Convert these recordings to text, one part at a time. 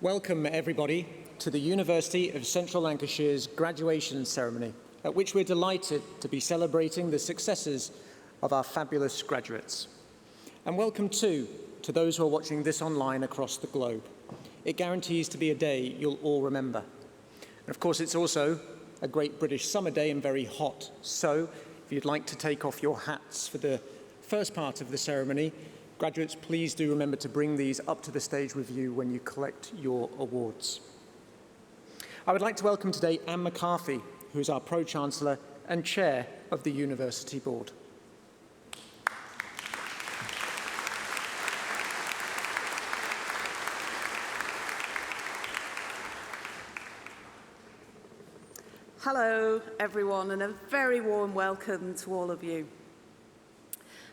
Welcome, everybody, to the University of Central Lancashire's graduation ceremony, at which we're delighted to be celebrating the successes of our fabulous graduates. And welcome, too, to those who are watching this online across the globe. It guarantees to be a day you'll all remember. And of course, it's also a great British summer day and very hot. So, if you'd like to take off your hats for the first part of the ceremony, graduates, please do remember to bring these up to the stage with you when you collect your awards. I would like to welcome today Anne McCarthy, who is our Pro-Chancellor and Chair of the University Board. Hello, everyone, and a very warm welcome to all of you.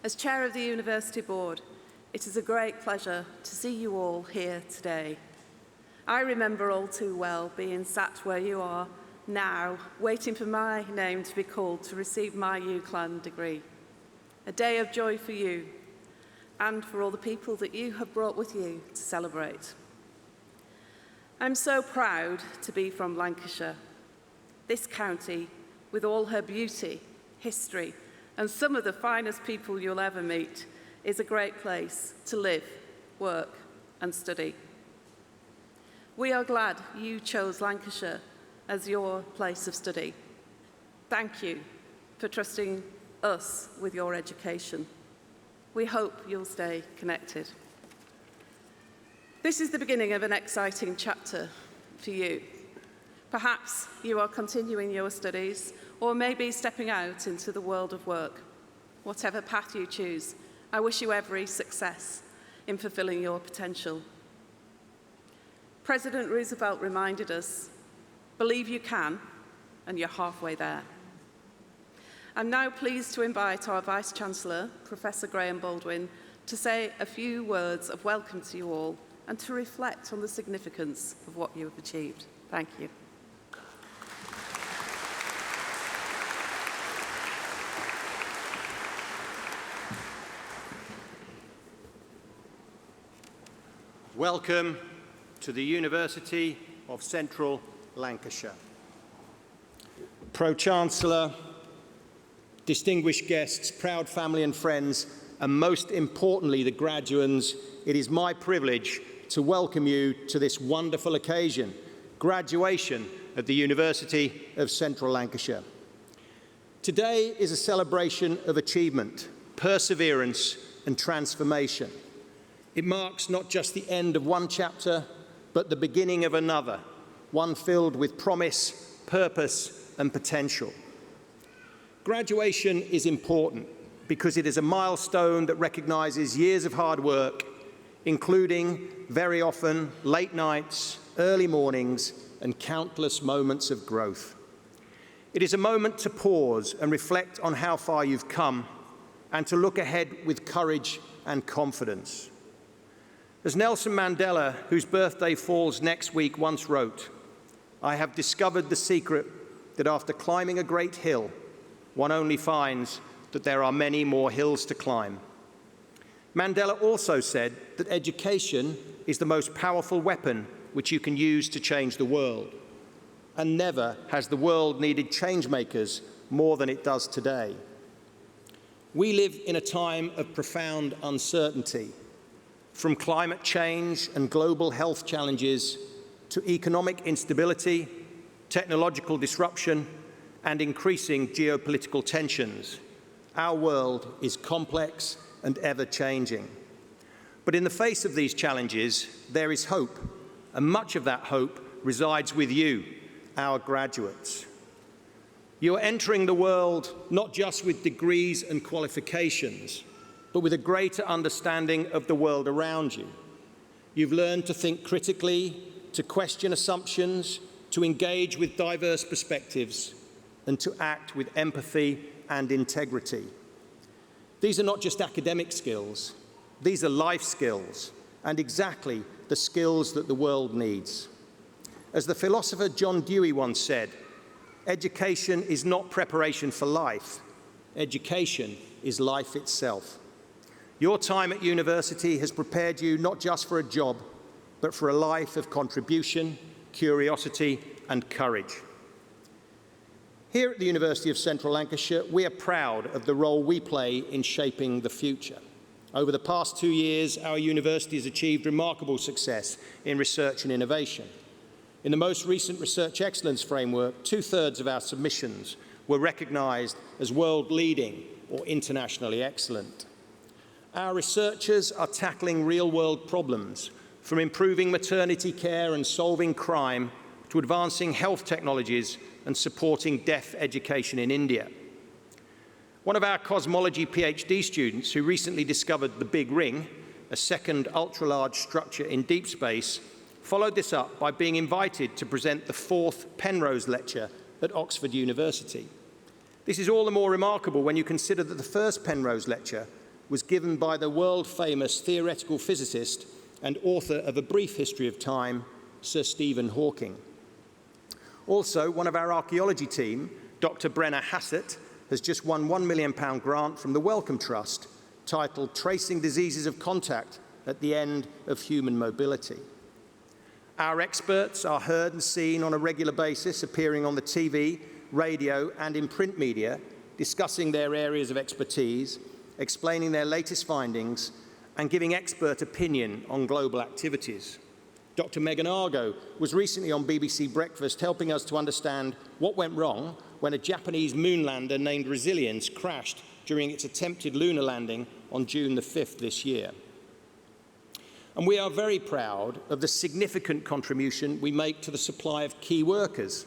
As Chair of the University Board, it is a great pleasure to see you all here today. I remember all too well being sat where you are now, waiting for my name to be called to receive my UCLan degree. A day of joy for you and for all the people that you have brought with you to celebrate. I'm so proud to be from Lancashire. This county, with all her beauty, history, and some of the finest people you'll ever meet, is a great place to live, work, and study. We are glad you chose Lancashire as your place of study. Thank you for trusting us with your education. We hope you'll stay connected. This is the beginning of an exciting chapter for you. Perhaps you are continuing your studies or maybe stepping out into the world of work. Whatever path you choose, I wish you every success in fulfilling your potential. President Roosevelt reminded us, believe you can, and you're halfway there. I'm now pleased to invite our Vice-Chancellor, Professor Graham Baldwin, to say a few words of welcome to you all and to reflect on the significance of what you have achieved. Thank you. Welcome to the University of Central Lancashire. Pro-Chancellor, distinguished guests, proud family and friends, and most importantly, the graduands, it is my privilege to welcome you to this wonderful occasion, graduation at the University of Central Lancashire. Today is a celebration of achievement, perseverance, and transformation. It marks not just the end of one chapter, but the beginning of another, one filled with promise, purpose, and potential. Graduation is important because it is a milestone that recognizes years of hard work, including, very often, late nights, early mornings, and countless moments of growth. It is a moment to pause and reflect on how far you've come and to look ahead with courage and confidence. As Nelson Mandela, whose birthday falls next week, once wrote, "I have discovered the secret that after climbing a great hill, one only finds that there are many more hills to climb." Mandela also said that education is the most powerful weapon which you can use to change the world. And never has the world needed change makers more than it does today. We live in a time of profound uncertainty. From climate change and global health challenges to economic instability, technological disruption, and increasing geopolitical tensions, our world is complex and ever-changing. But in the face of these challenges, there is hope, and much of that hope resides with you, our graduates. You are entering the world not just with degrees and qualifications, but with a greater understanding of the world around you. You've learned to think critically, to question assumptions, to engage with diverse perspectives, and to act with empathy and integrity. These are not just academic skills, these are life skills, and exactly the skills that the world needs. As the philosopher John Dewey once said, education is not preparation for life, education is life itself. Your time at university has prepared you not just for a job, but for a life of contribution, curiosity, and courage. Here at the University of Central Lancashire, we are proud of the role we play in shaping the future. Over the past 2 years, our university has achieved remarkable success in research and innovation. In the most recent Research Excellence Framework, 2/3 of our submissions were recognised as world-leading or internationally excellent. Our researchers are tackling real-world problems, from improving maternity care and solving crime to advancing health technologies and supporting deaf education in India. One of our cosmology PhD students who recently discovered the Big Ring, a second ultra-large structure in deep space, followed this up by being invited to present the 4th Penrose Lecture at Oxford University. This is all the more remarkable when you consider that the first Penrose Lecture was given by the world-famous theoretical physicist and author of A Brief History of Time, Sir Stephen Hawking. Also, one of our archaeology team, Dr. Brenna Hassett, has just won £1 million grant from the Wellcome Trust, titled Tracing Diseases of Contact at the End of Human Mobility. Our experts are heard and seen on a regular basis, appearing on the TV, radio, and in print media, discussing their areas of expertise, explaining their latest findings, and giving expert opinion on global activities. Dr. Megan Argo was recently on BBC Breakfast helping us to understand what went wrong when a Japanese moonlander named Resilience crashed during its attempted lunar landing on June the 5th this year. And we are very proud of the significant contribution we make to the supply of key workers.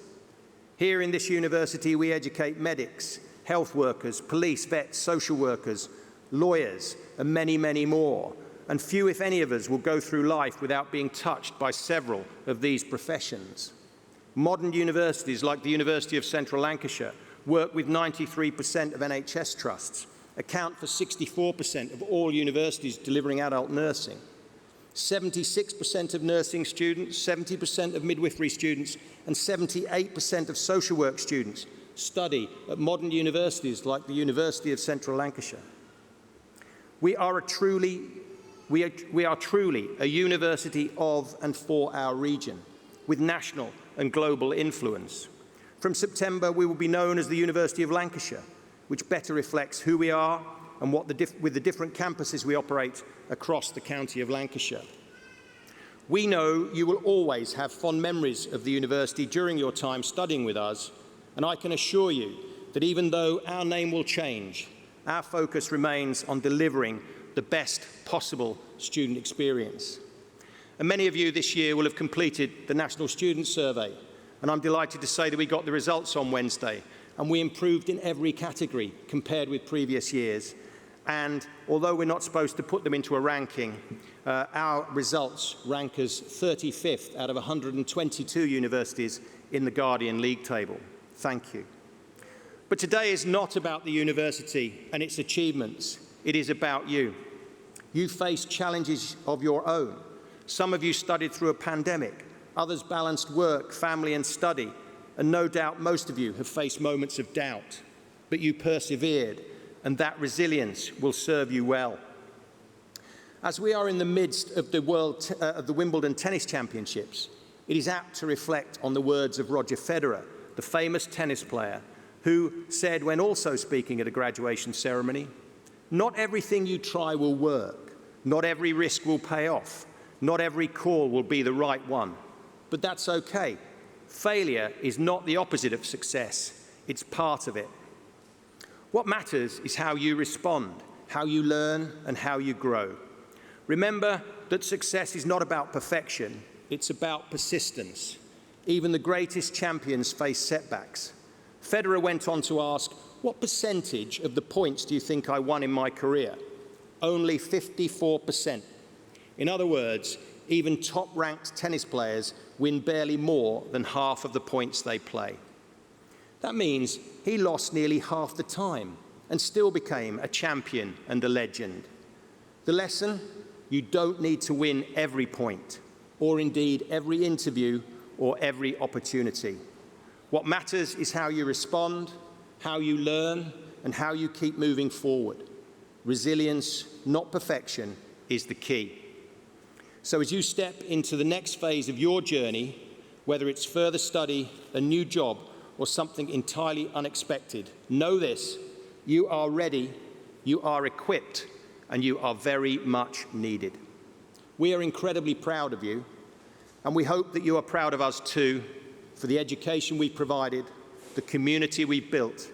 Here in this university, we educate medics, health workers, police, vets, social workers, lawyers, and many, many more. And few, if any, of us will go through life without being touched by several of these professions. Modern universities like the University of Central Lancashire work with 93% of NHS trusts, account for 64% of all universities delivering adult nursing. 76% of nursing students, 70% of midwifery students, and 78% of social work students study at modern universities like the University of Central Lancashire. We are truly a university of and for our region, with national and global influence. From September, we will be known as the University of Lancashire, which better reflects who we are and with the different campuses we operate across the county of Lancashire. We know you will always have fond memories of the university during your time studying with us, and I can assure you that even though our name will change, our focus remains on delivering the best possible student experience. And many of you this year will have completed the National Student Survey, and I'm delighted to say that we got the results on Wednesday, and we improved in every category compared with previous years. And although we're not supposed to put them into a ranking, our results rank us 35th out of 122 universities in the Guardian League table. Thank you. But today is not about the university and its achievements. It is about you. You face challenges of your own. Some of you studied through a pandemic. Others balanced work, family, and study. And no doubt most of you have faced moments of doubt. But you persevered, and that resilience will serve you well. As we are in the midst of the Wimbledon Tennis Championships, it is apt to reflect on the words of Roger Federer, the famous tennis player, who said when also speaking at a graduation ceremony, "Not everything you try will work. Not every risk will pay off. Not every call will be the right one. But that's okay. Failure is not the opposite of success. It's part of it." What matters is how you respond, how you learn, and how you grow. Remember that success is not about perfection. It's about persistence. Even the greatest champions face setbacks. Federer went on to ask, "What percentage of the points do you think I won in my career?" Only 54%. In other words, even top-ranked tennis players win barely more than half of the points they play. That means he lost nearly half the time and still became a champion and a legend. The lesson? You don't need to win every point, or indeed every interview or every opportunity. What matters is how you respond, how you learn, and how you keep moving forward. Resilience, not perfection, is the key. So as you step into the next phase of your journey, whether it's further study, a new job, or something entirely unexpected, know this: you are ready, you are equipped, and you are very much needed. We are incredibly proud of you, and we hope that you are proud of us too, for the education we've provided, the community we've built,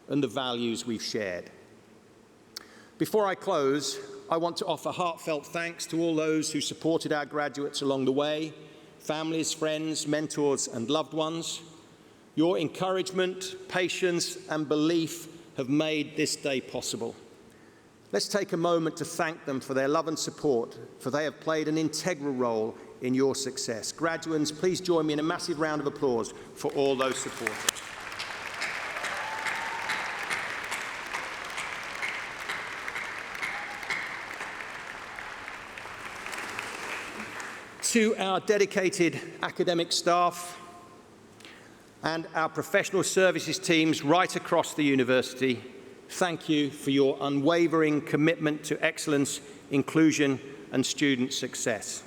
and the values we've shared. Before I close, I want to offer heartfelt thanks to all those who supported our graduates along the way, families, friends, mentors, and loved ones. Your encouragement, patience, and belief have made this day possible. Let's take a moment to thank them for their love and support, for they have played an integral role in your success. Graduands, please join me in a massive round of applause for all those supporters. To our dedicated academic staff and our professional services teams right across the university, thank you for your unwavering commitment to excellence, inclusion, and student success.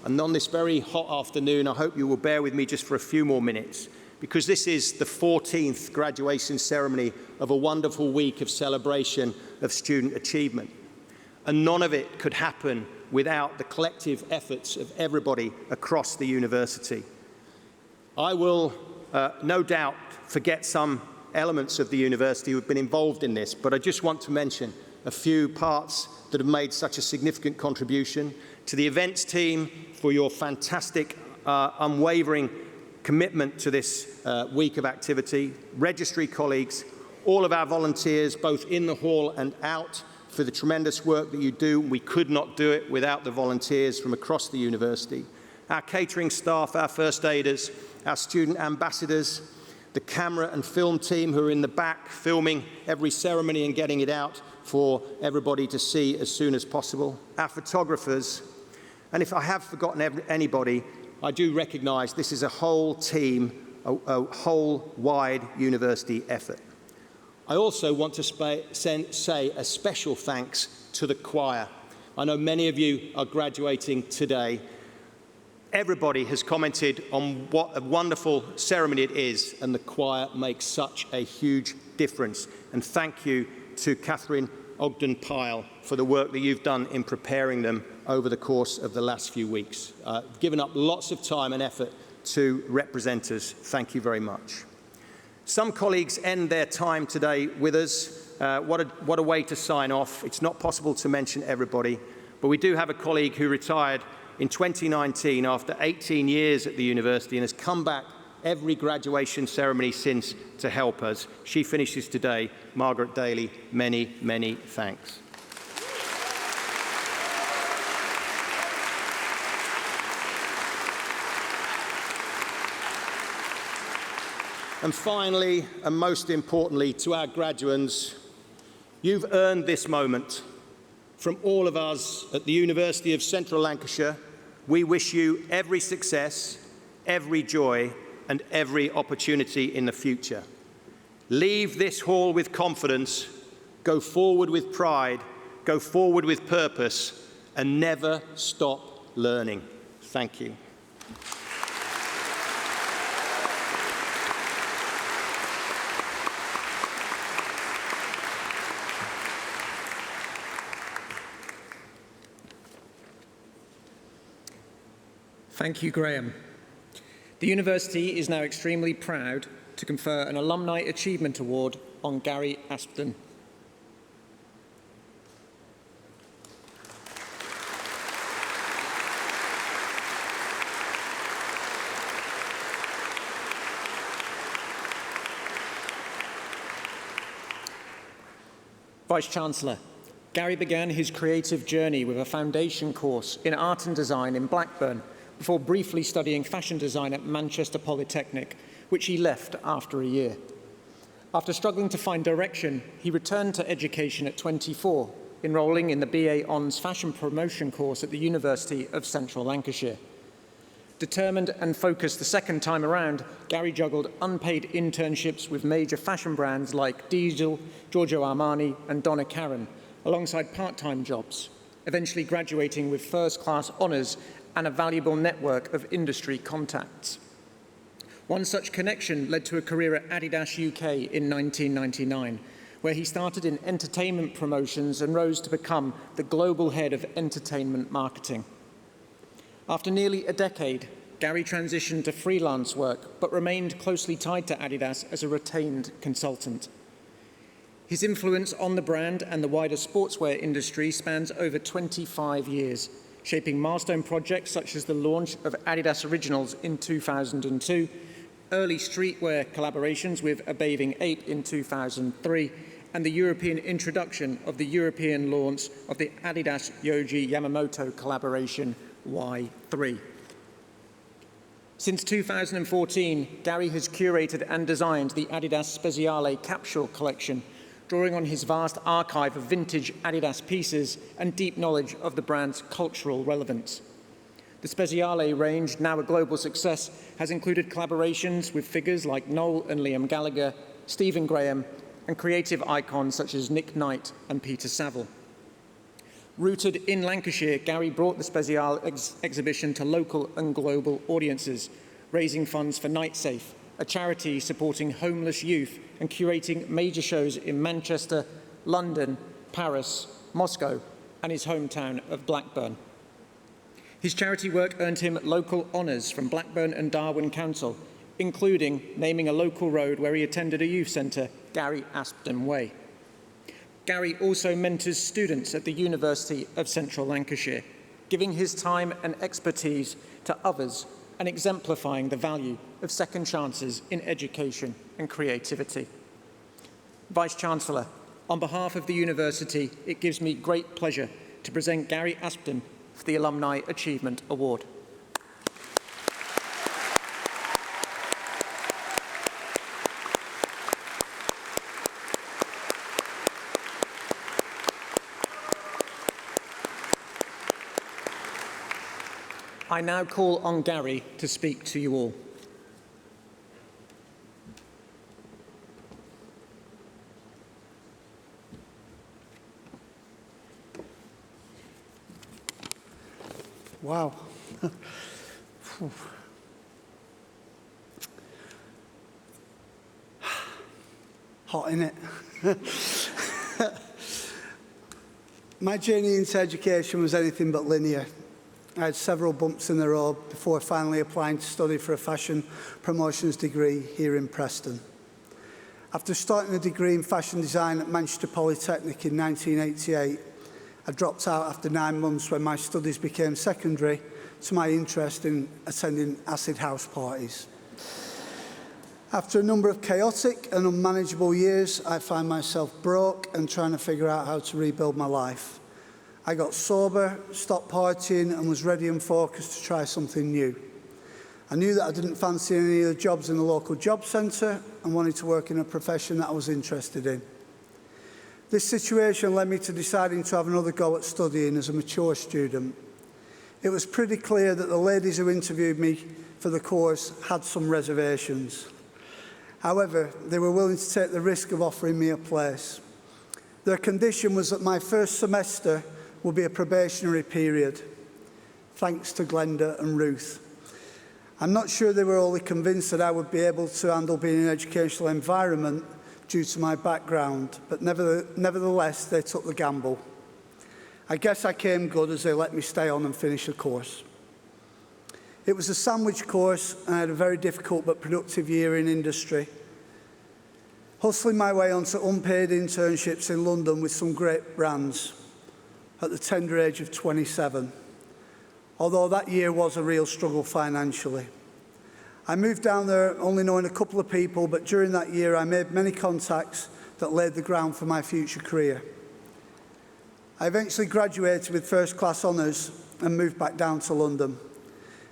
And on this very hot afternoon, I hope you will bear with me just for a few more minutes, because this is the 14th graduation ceremony of a wonderful week of celebration of student achievement. And none of it could happen without the collective efforts of everybody across the university. I will no doubt forget some elements of the university who have been involved in this, but I just want to mention a few parts that have made such a significant contribution. To the events team for your fantastic, unwavering commitment to this week of activity, registry colleagues, all of our volunteers, both in the hall and out, for the tremendous work that you do. We could not do it without the volunteers from across the university. Our catering staff, our first aiders, our student ambassadors, the camera and film team who are in the back filming every ceremony and getting it out for everybody to see as soon as possible, our photographers, and if I have forgotten anybody, I do recognise this is a whole team, a whole wide university effort. I also want to say a special thanks to the choir. I know many of you are graduating today. Everybody has commented on what a wonderful ceremony it is, and the choir makes such a huge difference. And thank you to Catherine Ogden-Pyle for the work that you've done in preparing them over the course of the last few weeks. Given up lots of time and effort to represent us. Thank you very much. Some colleagues end their time today with us. What a way to sign off. It's not possible to mention everybody, but we do have a colleague who retired in 2019 after 18 years at the university and has come back every graduation ceremony since to help us. She finishes today. Margaret Daly, many, many thanks. And finally, and most importantly, to our graduands, you've earned this moment. From all of us at the University of Central Lancashire, we wish you every success, every joy, and every opportunity in the future. Leave this hall with confidence, go forward with pride, go forward with purpose, and never stop learning. Thank you. Thank you, Graham. The university is now extremely proud to confer an Alumni Achievement Award on Gary Aspden. Vice-Chancellor, Gary began his creative journey with a foundation course in art and design in Blackburn, before briefly studying fashion design at Manchester Polytechnic, which he left after a year. After struggling to find direction, he returned to education at 24, enrolling in the BA Hons Fashion Promotion course at the University of Central Lancashire. Determined and focused the second time around, Gary juggled unpaid internships with major fashion brands like Diesel, Giorgio Armani, and Donna Karan, alongside part-time jobs. eventually graduating with first-class honours and a valuable network of industry contacts. One such connection led to a career at Adidas UK in 1999, where he started in entertainment promotions and rose to become the global head of entertainment marketing. After nearly a decade, Gary transitioned to freelance work, but remained closely tied to Adidas as a retained consultant. His influence on the brand and the wider sportswear industry spans over 25 years, shaping milestone projects such as the launch of Adidas Originals in 2002, early streetwear collaborations with A Bathing Ape in 2003, and the European introduction of the European launch of the Adidas Yohji Yamamoto collaboration Y3. Since 2014, Gary has curated and designed the Adidas Speziale capsule collection, drawing on his vast archive of vintage Adidas pieces and deep knowledge of the brand's cultural relevance. The Speziale range, now a global success, has included collaborations with figures like Noel and Liam Gallagher, Stephen Graham, and creative icons such as Nick Knight and Peter Saville. Rooted in Lancashire, Gary brought the Speziale exhibition to local and global audiences, raising funds for NightSafe, a charity supporting homeless youth and curating major shows in Manchester, London, Paris, Moscow, and his hometown of Blackburn. His charity work earned him local honours from Blackburn and Darwen Council, including naming a local road where he attended a youth centre, Gary Aspden Way. Gary also mentors students at the University of Central Lancashire, giving his time and expertise to others and exemplifying the value of second chances in education and creativity. Vice-Chancellor, on behalf of the University, it gives me great pleasure to present Gary Aspden for the Alumni Achievement Award. I now call on Gary to speak to you all. Wow. Hot, innit? My journey into education was anything but linear. I had several bumps in the road before finally applying to study for a fashion promotions degree here in Preston. After starting a degree in fashion design at Manchester Polytechnic in 1988, I dropped out after 9 months when my studies became secondary to my interest in attending acid house parties. After a number of chaotic and unmanageable years, I found myself broke and trying to figure out how to rebuild my life. I got sober, stopped partying, and was ready and focused to try something new. I knew that I didn't fancy any of the jobs in the local job centre and wanted to work in a profession that I was interested in. This situation led me to deciding to have another go at studying as a mature student. It was pretty clear that the ladies who interviewed me for the course had some reservations. However, they were willing to take the risk of offering me a place. Their condition was that my first semester would be a probationary period, thanks to Glenda and Ruth. I'm not sure they were only convinced that I would be able to handle being in an educational environment due to my background, but nevertheless, they took the gamble. I guess I came good as they let me stay on and finish the course. It was a sandwich course, and I had a very difficult but productive year in industry, hustling my way onto unpaid internships in London with some great brands at the tender age of 27, although that year was a real struggle financially. I moved down there only knowing a couple of people, but during that year I made many contacts that laid the ground for my future career. I eventually graduated with first-class honours and moved back down to London.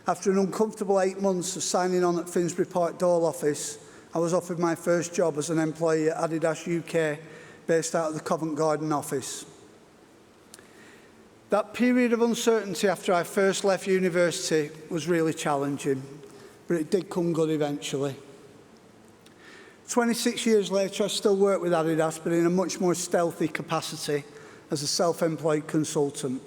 After an uncomfortable 8 months of signing on at Finsbury Park Dole office, I was offered my first job as an employee at Adidas UK, based out of the Covent Garden office. That period of uncertainty after I first left university was really challenging, but it did come good eventually. 26 years later, I still work with Adidas, but in a much more stealthy capacity as a self-employed consultant.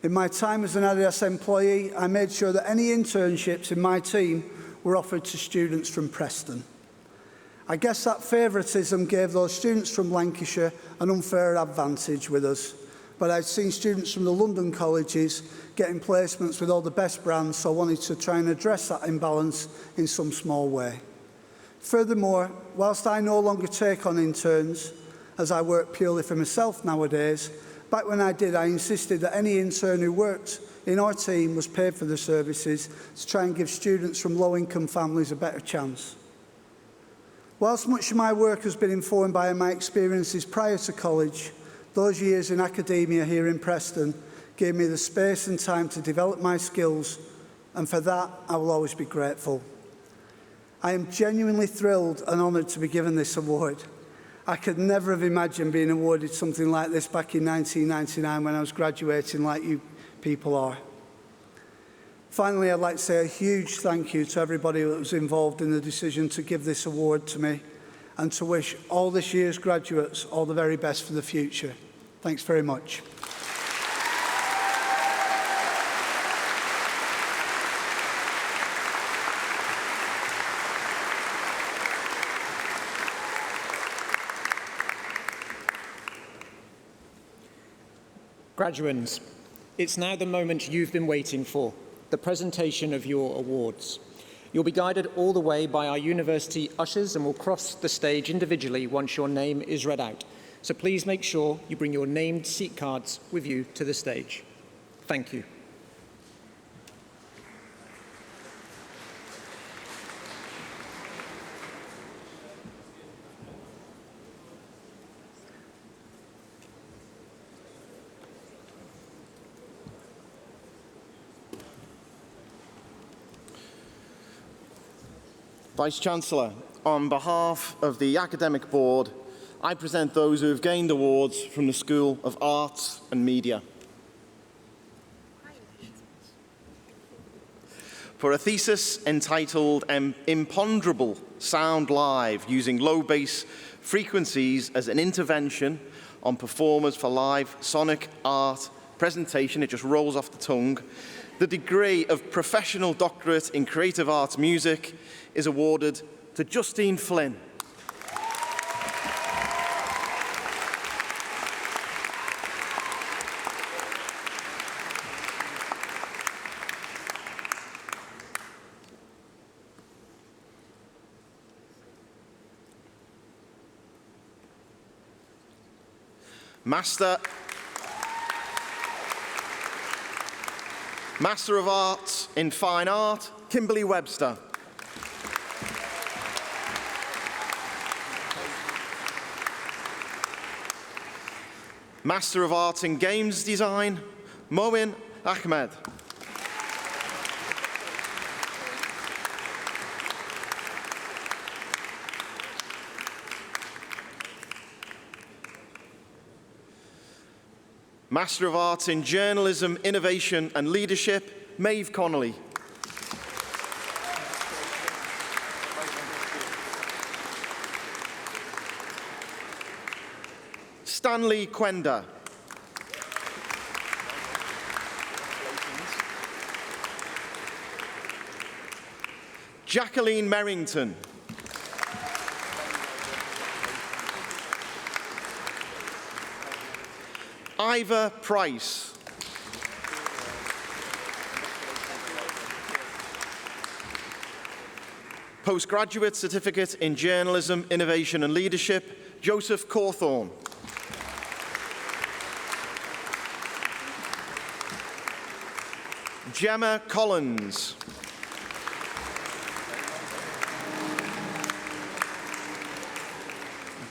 In my time as an Adidas employee, I made sure that any internships in my team were offered to students from Preston. I guess that favouritism gave those students from Lancashire an unfair advantage with us, but I'd seen students from the London colleges getting placements with all the best brands, so I wanted to try and address that imbalance in some small way. Furthermore, whilst I no longer take on interns, as I work purely for myself nowadays, back when I did, I insisted that any intern who worked in our team was paid for the services to try and give students from low-income families a better chance. Whilst much of my work has been informed by my experiences prior to college, those years in academia here in Preston gave me the space and time to develop my skills, and for that I will always be grateful. I am genuinely thrilled and honoured to be given this award. I could never have imagined being awarded something like this back in 1999 when I was graduating like you people are. Finally, I'd like to say a huge thank you to everybody that was involved in the decision to give this award to me, and to wish all this year's graduates all the very best for the future. Thanks very much. Graduands, it's now the moment you've been waiting for, the presentation of your awards. You'll be guided all the way by our university ushers and will cross the stage individually once your name is read out. So please make sure you bring your named seat cards with you to the stage. Thank you. Vice-Chancellor, on behalf of the Academic Board, I present those who have gained awards from the School of Arts and Media. For a thesis entitled Imponderable Sound Live, using low bass frequencies as an intervention on performers for live sonic art presentation, it just rolls off the tongue, the degree of Professional Doctorate in Creative Arts Music is awarded to Justine Flynn. Master of Arts in Fine Art, Kimberly Webster. Master of Arts in Games Design, Moin Ahmed. Master of Arts in Journalism, Innovation and Leadership, Maeve Connolly. Stanley Quenda. Jacqueline Merrington. Ivor Price. Postgraduate Certificate in Journalism, Innovation and Leadership, Joseph Cawthorne. Gemma Collins.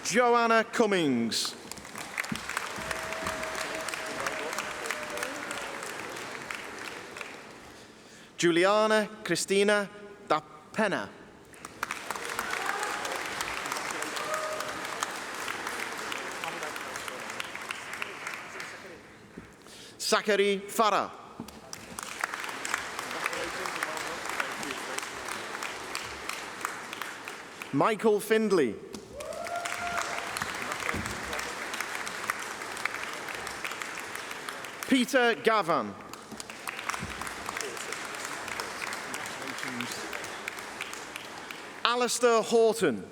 Joanna Cummings. Juliana Cristina da Pena. Zachary Farah. Michael Findley. Peter Gavan. Alistair Horton.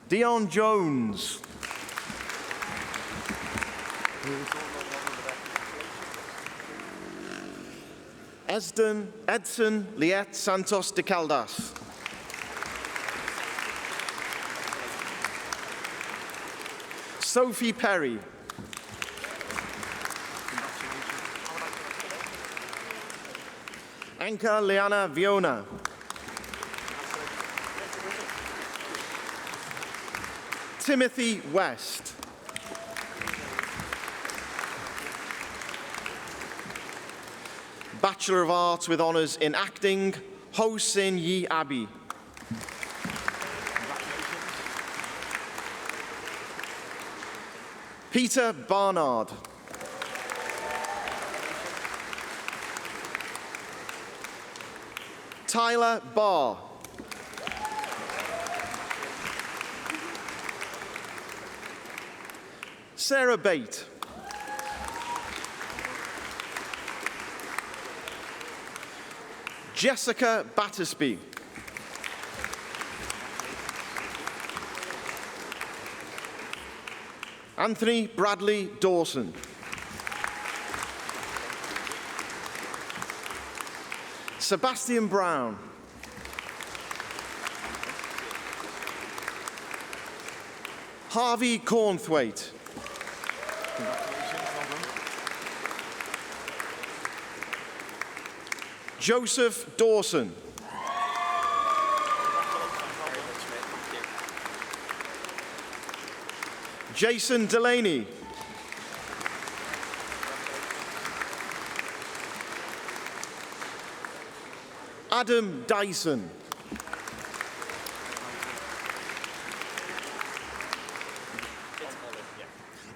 Dion Jones. Edson Liet Santos de Caldas. Sophie Perry. Anka Liana Viona. Timothy West. Bachelor of Arts with honours in acting, Ho Sin Yi Abi. Peter Barnard. Tyler Barr. Sarah Bate. Jessica Battersby. Anthony Bradley Dawson. Sebastian Brown. Harvey Cornthwaite. Joseph Dawson. Jason Delaney. Adam Dyson.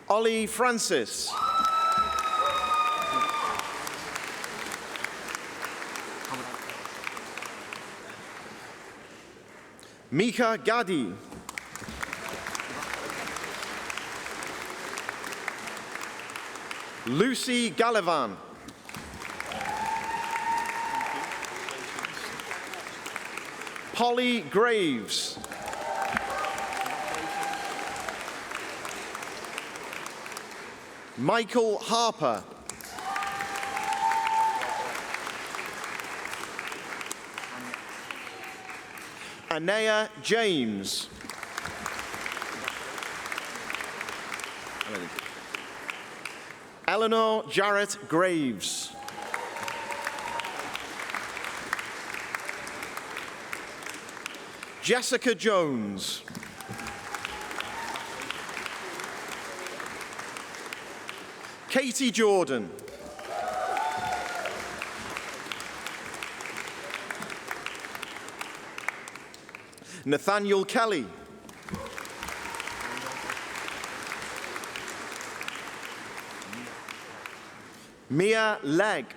Ollie Francis. Mika Gadi. Lucy Gallivan. Polly Graves. Michael Harper. Anaya James. Eleanor Jarrett Graves. Jessica Jones. Katie Jordan. Nathaniel Kelly. Mia Legg.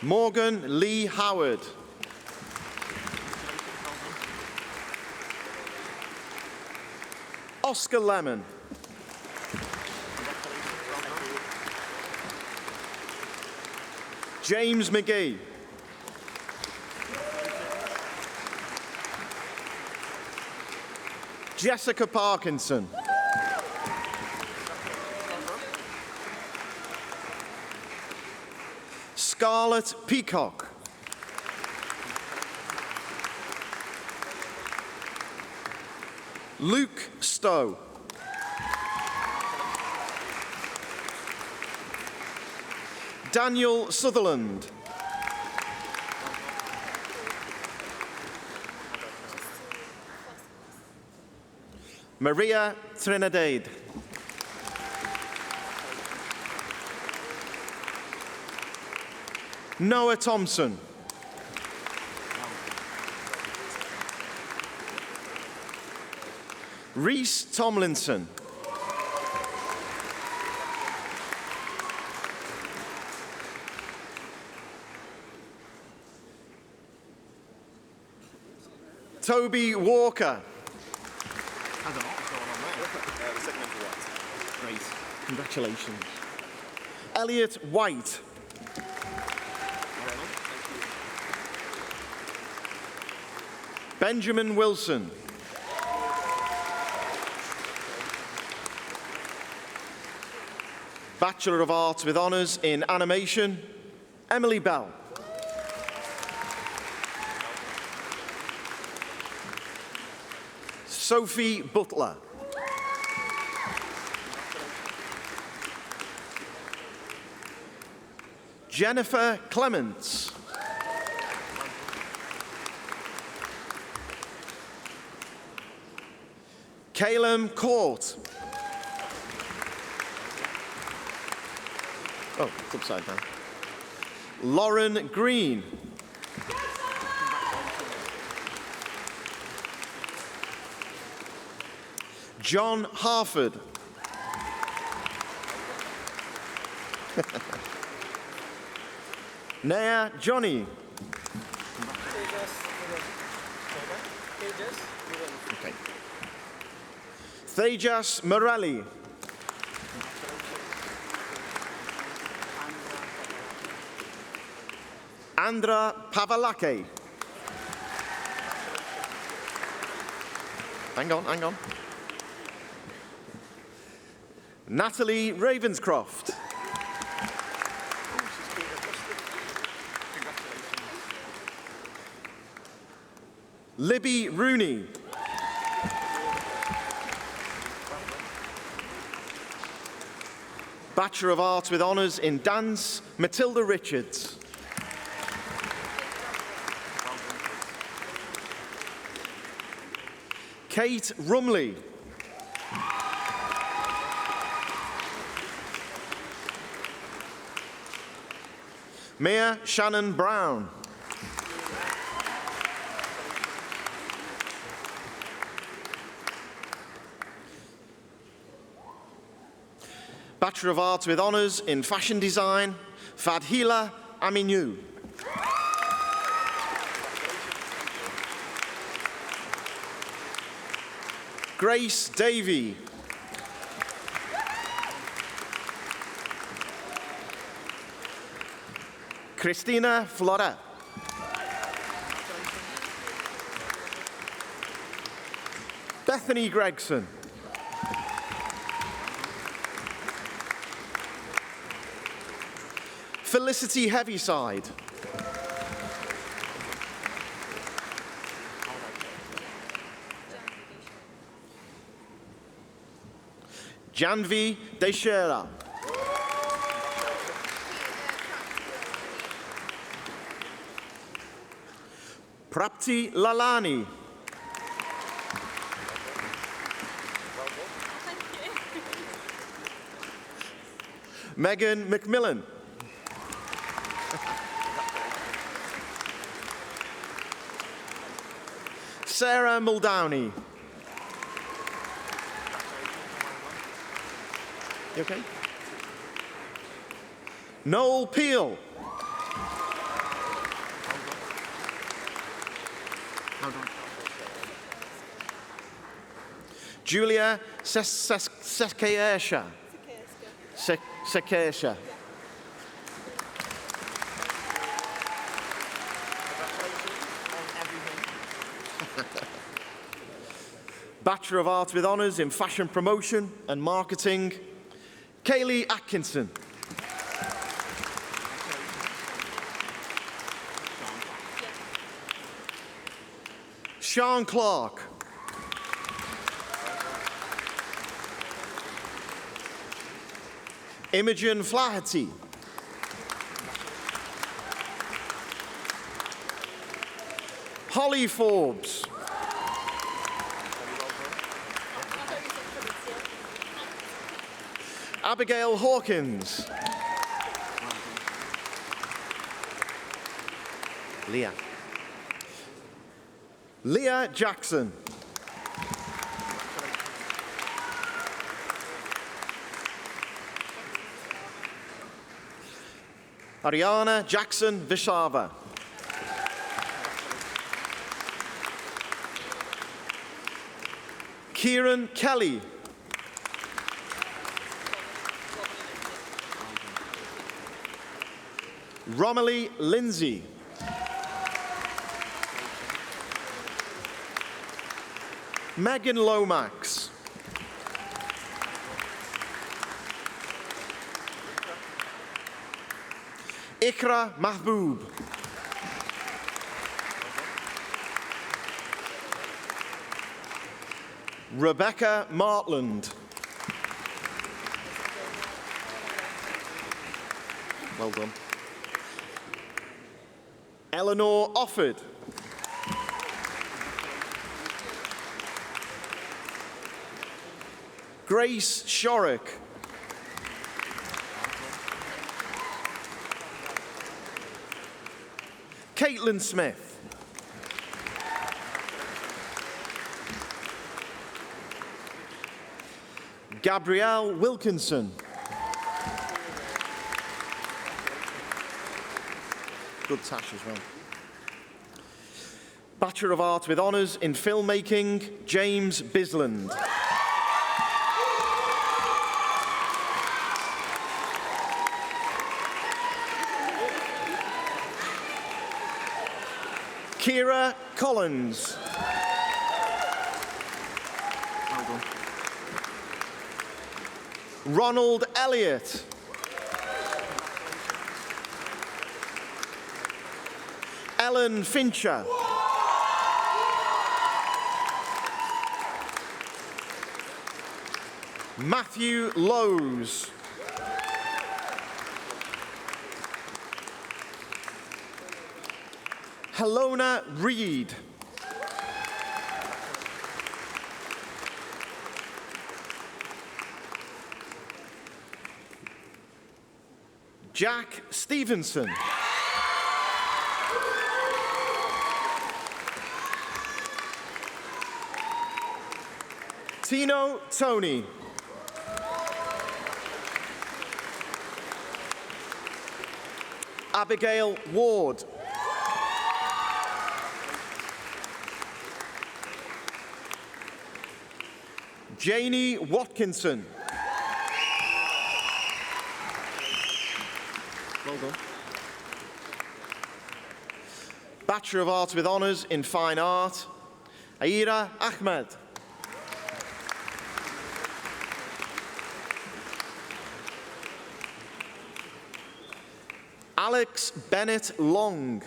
Morgan Lee Howard. Oscar Lemon. James McGee. Jessica Parkinson. Scarlett Peacock. Luke Stowe. Daniel Sutherland. Maria Trinidad. Noah Thompson. Reese Tomlinson. Toby Walker. Great. Congratulations. Elliot White. Benjamin Wilson. Bachelor of Arts with Honours in Animation, Emily Bell. Sophie Butler. Jennifer Clements. Calum Court. Oh, it's upside down. Lauren Green. John Harford. Naya Johnny. Okay. Thejas Morelli. Andra Pavalake. Hang on. Natalie Ravenscroft. Libby Rooney. Bachelor of Arts with Honours in Dance, Matilda Richards. Kate Rumley. Mia Shannon Brown. Bachelor of Arts with Honours in Fashion Design, Fadhila Aminu. Grace Davey. Christina Flora. Bethany Gregson. Felicity Heaviside. Janvi Teixeira. Prapti Lalani. Megan McMillan. Sarah Muldowney. You okay? Noel Peel. Julia Sekesha. Sekesha. Bachelor of Arts with Honours in Fashion Promotion and Marketing, Kaylee Atkinson. Sean Clark. Imogen Flaherty. Holly Forbes. Abigail Hawkins. Leah Jackson. Ariana Jackson Vishava. Kieran Kelly. Romilly Lindsay. Megan Lomax. Ikra Mahboob. Rebecca Martland. Well done. Eleanor Offord. Grace Shorrock. Caitlin Smith. Gabrielle Wilkinson. Good tash as well. Bachelor of Arts with Honours in Filmmaking, James Bisland. Kira Collins. Well done. Ronald Elliott. Ellen Fincher. Matthew Lowes. Helona Reed. Jack Stevenson. Tino Tony. Abigail Ward. Janie Watkinson. Well done. Bachelor of Arts with Honours in Fine Art, Aira Ahmed. Alex Bennett Long.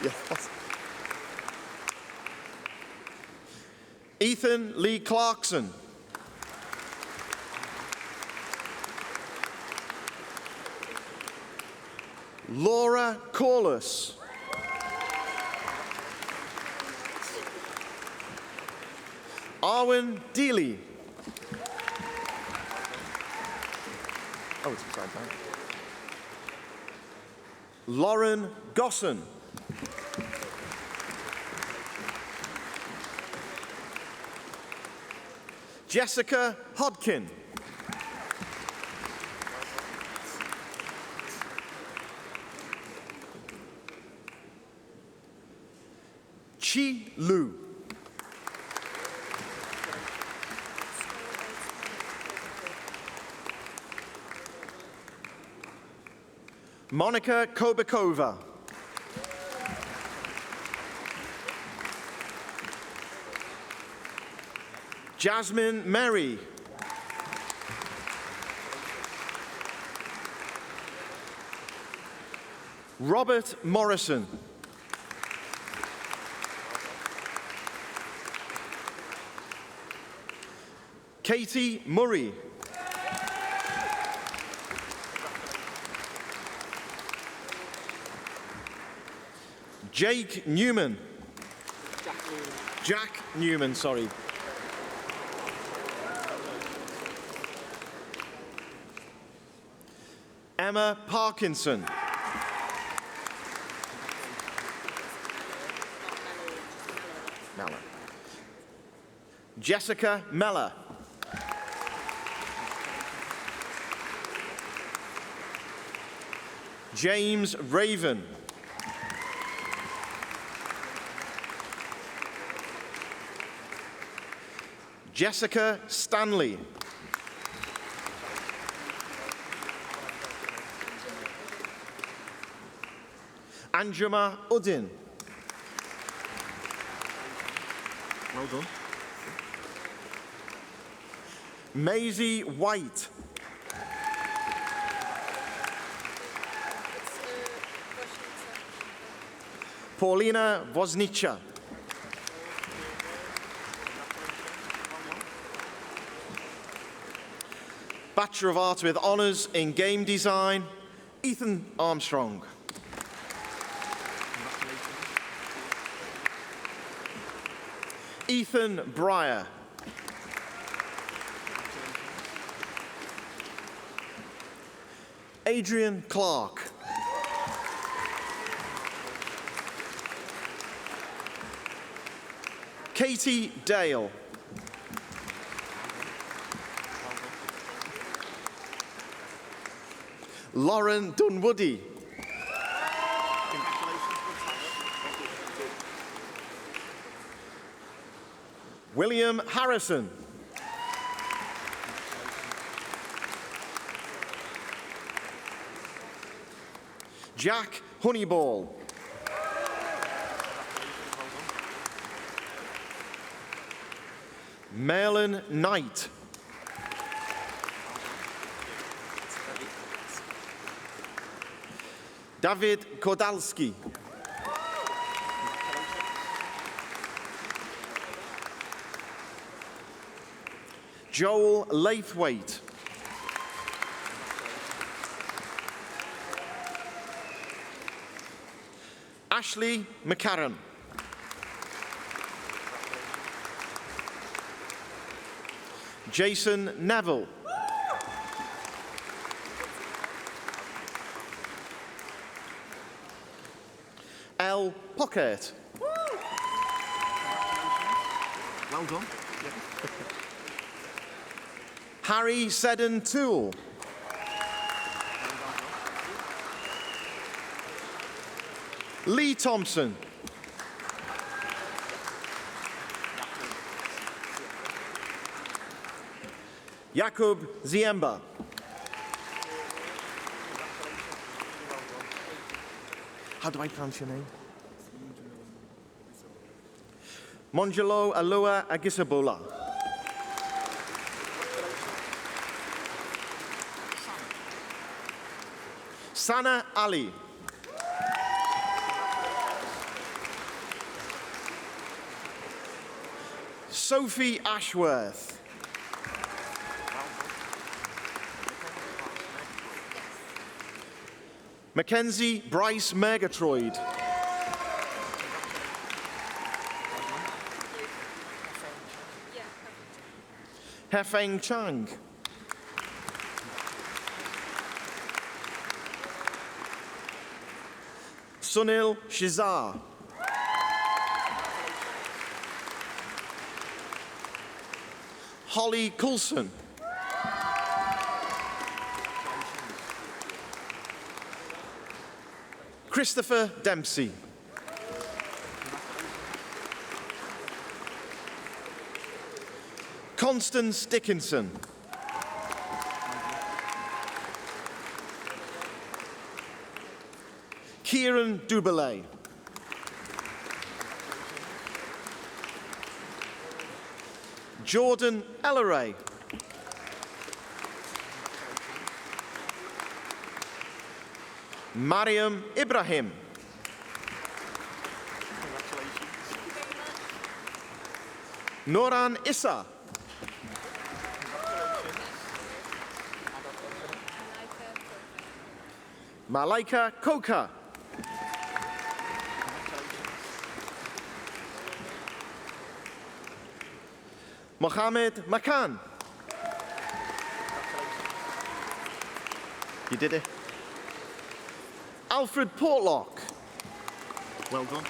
Yes. Ethan Lee Clarkson. Laura Corliss. Arwen Deely. Oh, it's upside down. Lauren Gosson. Jessica Hodkin. Chi Lu. Monica Kobakova. Jasmine Merry. Robert Morrison. Katie Murray. Jake Newman. Jack Newman, sorry. Emma Parkinson. Meller. Jessica Meller. James Raven. Jessica Stanley. Anjuma Uddin. Well done. Maisie White. Paulina Woznicza. Bachelor of Arts with Honours in Game Design, Ethan Armstrong. Ethan Breyer. Adrian Clark. Katie Dale. Lauren Dunwoody. William Harrison. Jack Honeyball. Malin Knight. David Kodalski. Joel Laithwaite. Ashley McCarran. Jason Neville. Elle Pocket. Well done. Harry Seddon Toole. Lee Thompson. Jakub Ziemba. How do I pronounce your name? Monjelo Alua Agisabola. Sana Ali. Sophie Ashworth. Mackenzie Bryce Murgatroyd. Hefeng Chang. Sunil Shizar. Holly Coulson. Christopher Dempsey. Constance Dickinson. Kieran Dubelay. Jordan Elleray. Mariam Ibrahim. Noran Issa. Malaika Koka. Mohammed Makan. You did it. Alfred Portlock. Well done.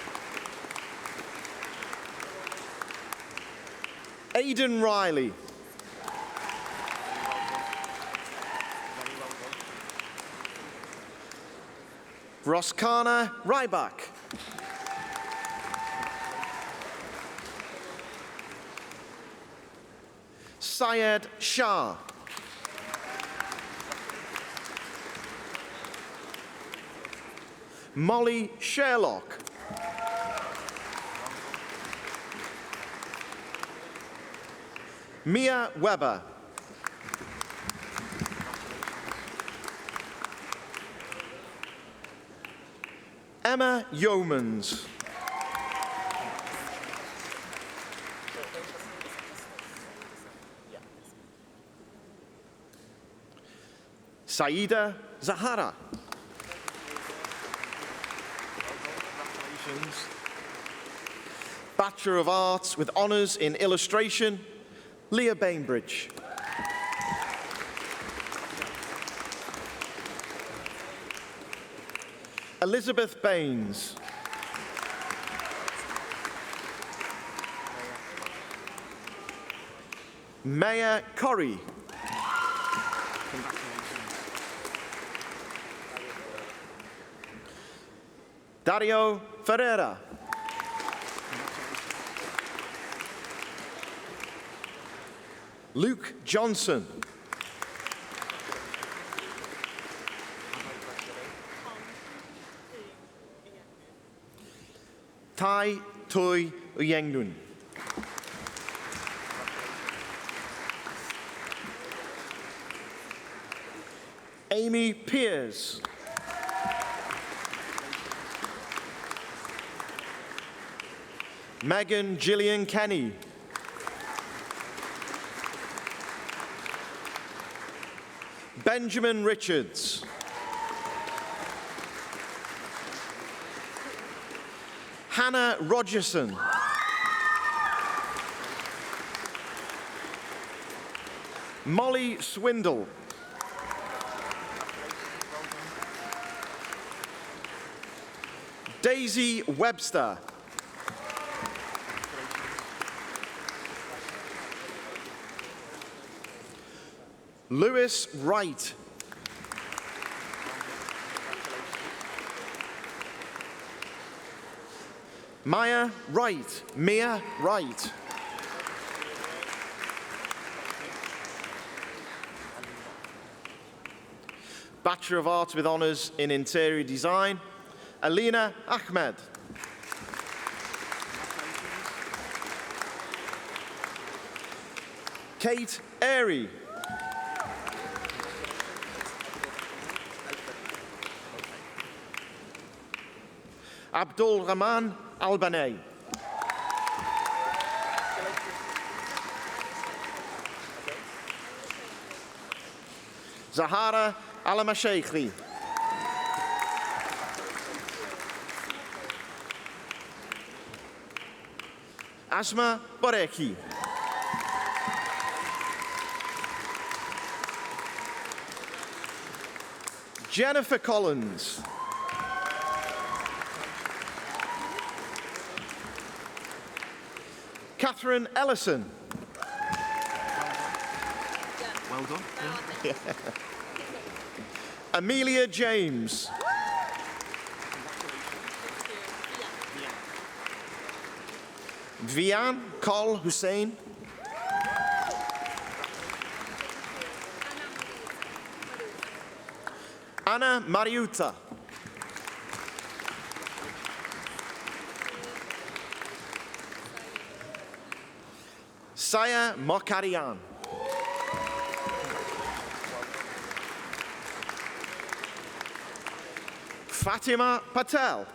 Aidan Riley. Roskana Rybak. Syed Shah. Molly Sherlock. Mia Weber. Emma Yeomans. Saida Zahara. Bachelor of Arts with honours in illustration, Leah Bainbridge. Elizabeth Baines. Maya Corrie. Dario Ferreira. Luke Johnson. Tai Tui Uyengun. Amy Pears. Megan Gillian Kenny. Benjamin Richards. Hannah Rogerson. Molly Swindle. Daisy Webster. Lewis Wright. Maya Wright. Mia Wright. Bachelor of Arts with honours in Interior Design, Alina Ahmed. Kate Airy. Abdul Rahman Albanay. Zahara Alamashaykhli. Asma Boreki. Jennifer Collins. Catherine Ellison. Well done. Yeah. Amelia James. Vian Kol Hussein. Anna Mariuta. Saya Mokarian. Fatima Patel.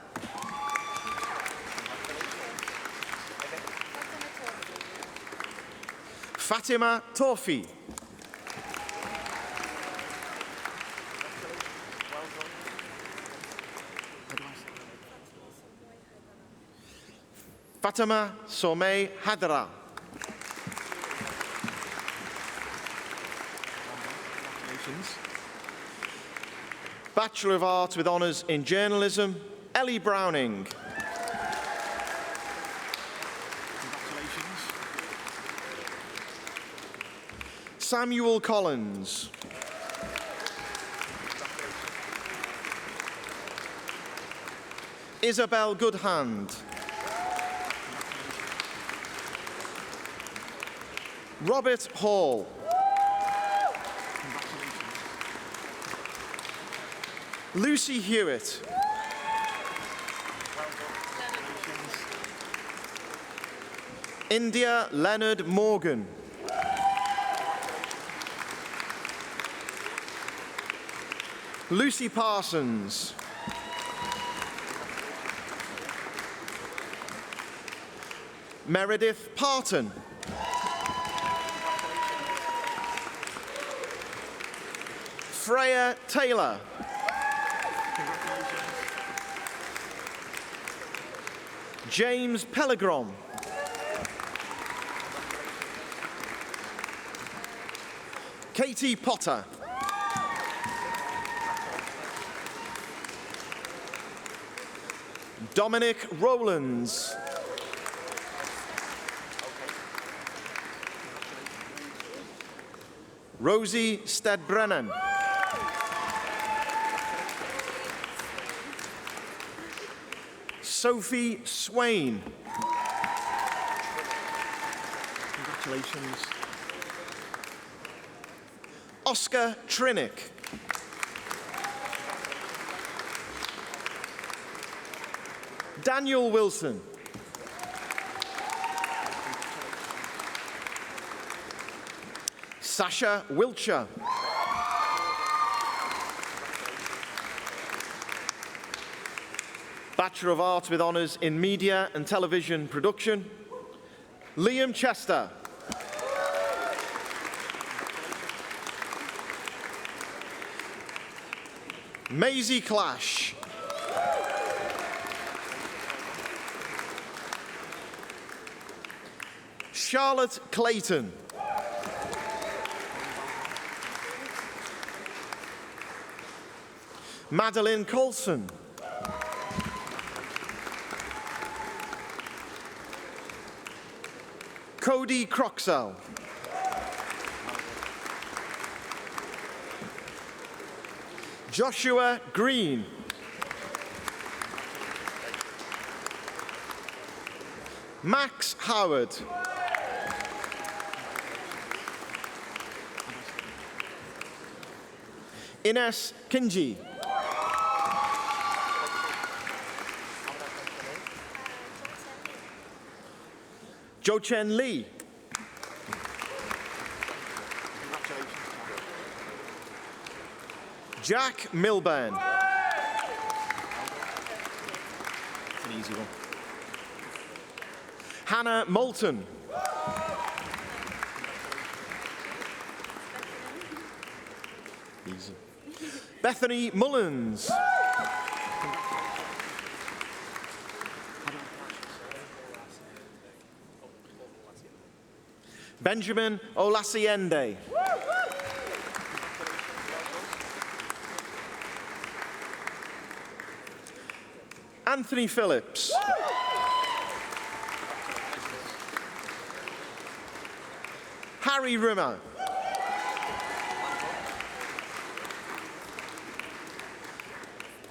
Fatima Tofi. Fatima Somei Hadra. Bachelor of Arts with honours in Journalism, Ellie Browning. Samuel Collins. Isabel Goodhand. Robert Hall. Lucy Hewitt. India Leonard Morgan. Lucy Parsons. Meredith Parton. Freya Taylor. James Pellegrom. Katie Potter. Dominic Rowlands. Rosie Stedbrennan. Sophie Swain. Congratulations. Oscar Trinick. Daniel Wilson. Sasha Wiltshire. Bachelor of Arts with Honours in Media and Television Production, Liam Chester. Maisie Clash. Charlotte Clayton. Madeline Colson. Cody Croxell. Joshua Green. Max Howard. Ines Kinji. Jo Chen Lee. Jack Milburn. It's an easy one. Hannah Moulton. Easy. Bethany Mullins. Benjamin Olasiende. Anthony Phillips. Harry Rimmer.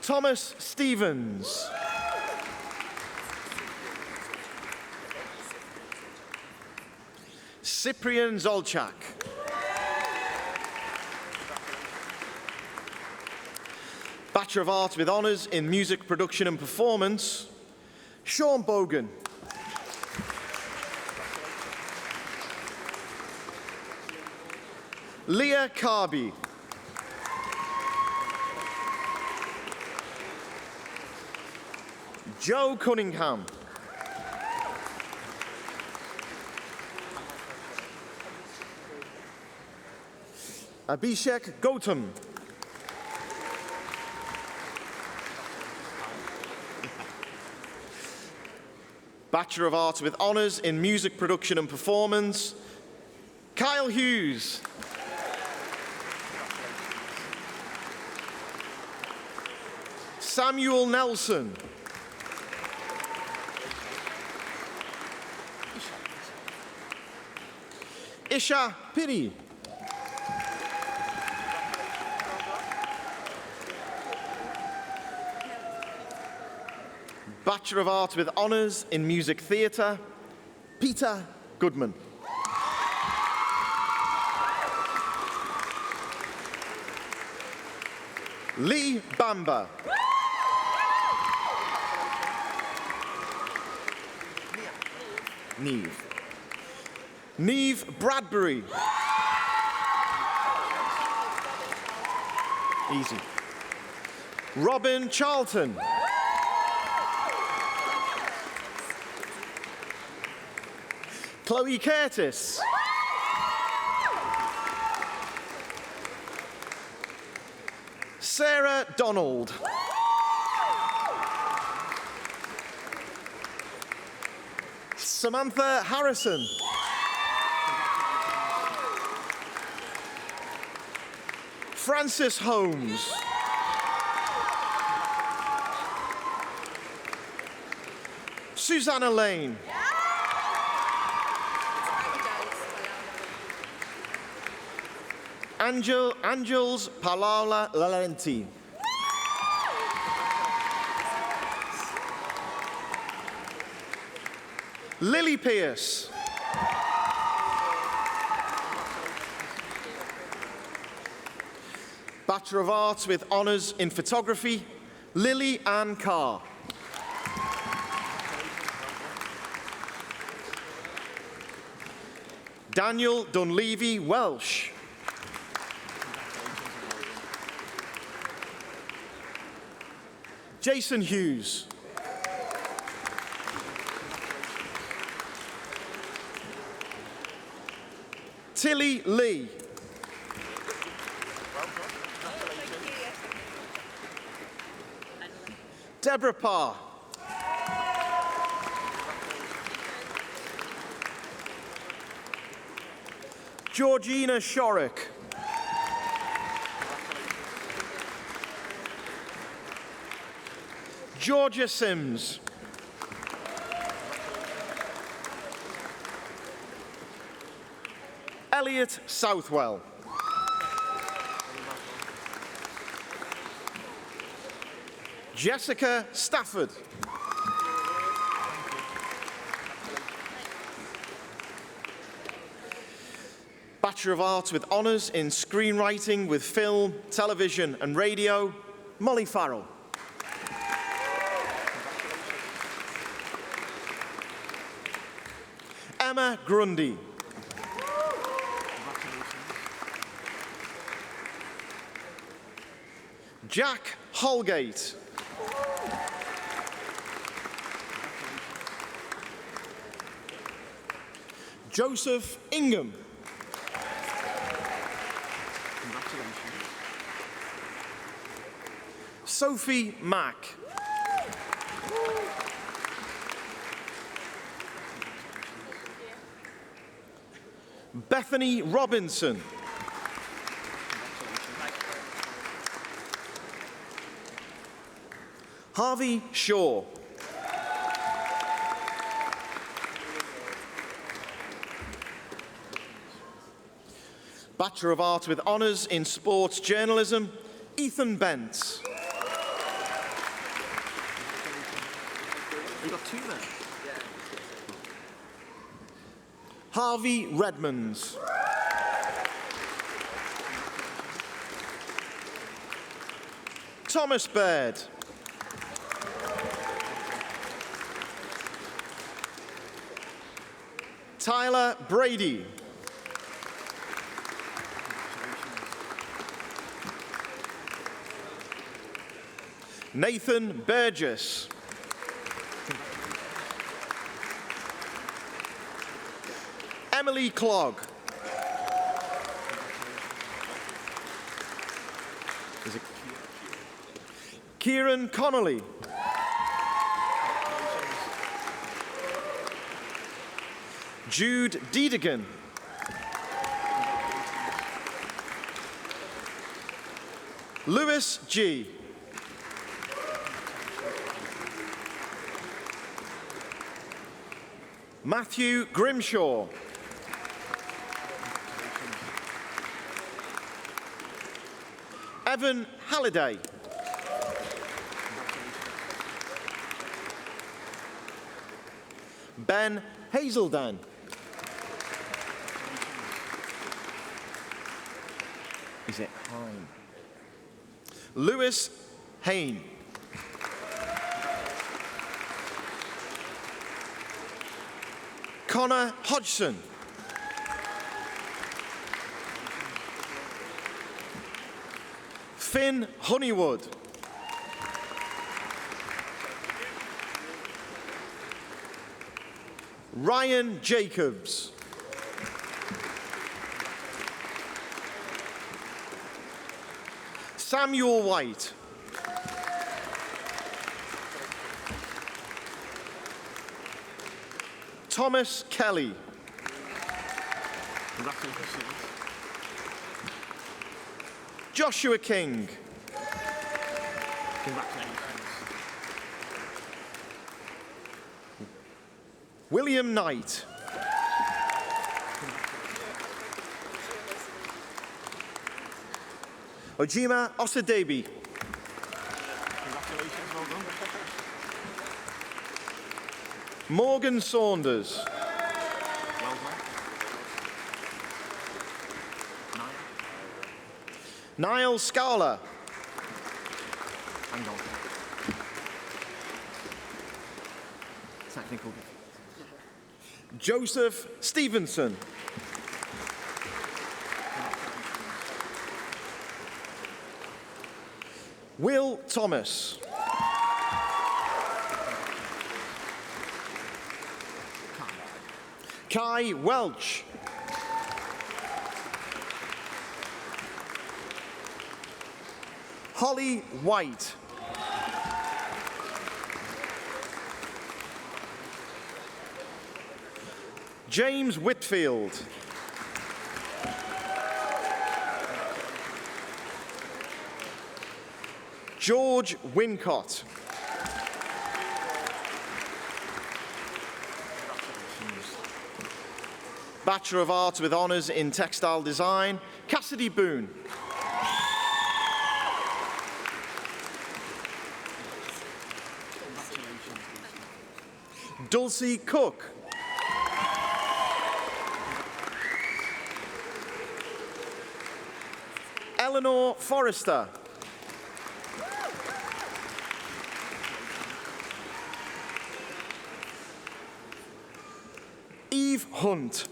Thomas Stevens. Cyprian Zolchak. Bachelor of Arts with Honours in Music Production and Performance, Sean Bogan. Leah Carby. Joe Cunningham. Abhishek Gautam. Bachelor of Arts with Honours in Music Production and Performance, Kyle Hughes. Samuel Nelson. Isha Piri. Bachelor of Arts with Honours in Music Theatre, Peter Goodman. Lee Bamba. Neve Bradbury. Easy. Robin Charlton. Chloe Curtis. Sarah Donald. Samantha Harrison. Francis Holmes. Susanna Lane. Angels Palala Lalenti. Lily Pierce. Bachelor of Arts with honours in photography, Lily Ann Carr. Daniel Dunleavy Welsh. Jason Hughes. Tilly Lee. Deborah Parr. Georgina Shorrock. Georgia Sims. Elliot Southwell. Jessica Stafford. Bachelor of Arts with honours in screenwriting with film, television and radio, Molly Farrell. Emma Grundy. Jack Holgate. Joseph Ingham. Sophie Mack. Bethany Robinson. Harvey Shaw. Bachelor of Arts with honours in sports journalism, Ethan Bentz. You got two there. Harvey Redmonds. Thomas Baird. Tyler Brady. Nathan Burgess. Emily Clogg. Kieran Connolly. Jude Dedegan. Lewis G. Matthew Grimshaw. Evan Halliday. Ben Hazelden. Is it Hine? Lewis Hain. Connor Hodgson. Finn Honeywood. Ryan Jacobs. Samuel White. Thomas Kelly. Joshua King. William Knight. Ojima Osadebi. Morgan Saunders. Niall Scala. Hang on. Technical. Joseph Stevenson. Will Thomas. Kai Welch. Holly White. James Whitfield. George Wincott. Bachelor of Arts with Honours in Textile Design, Cassidy Boone. Dulcie Cook. Eleanor Forrester. Eve Hunt.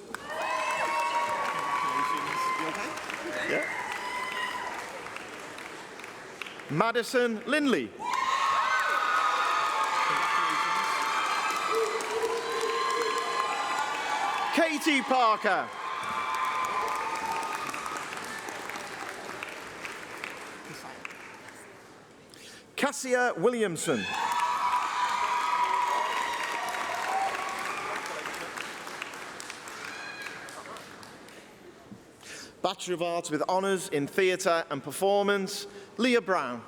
Yeah. Madison Lindley. Katie Parker. Cassia Williamson. Bachelor of Arts with Honours in Theatre and Performance, Leah Brown.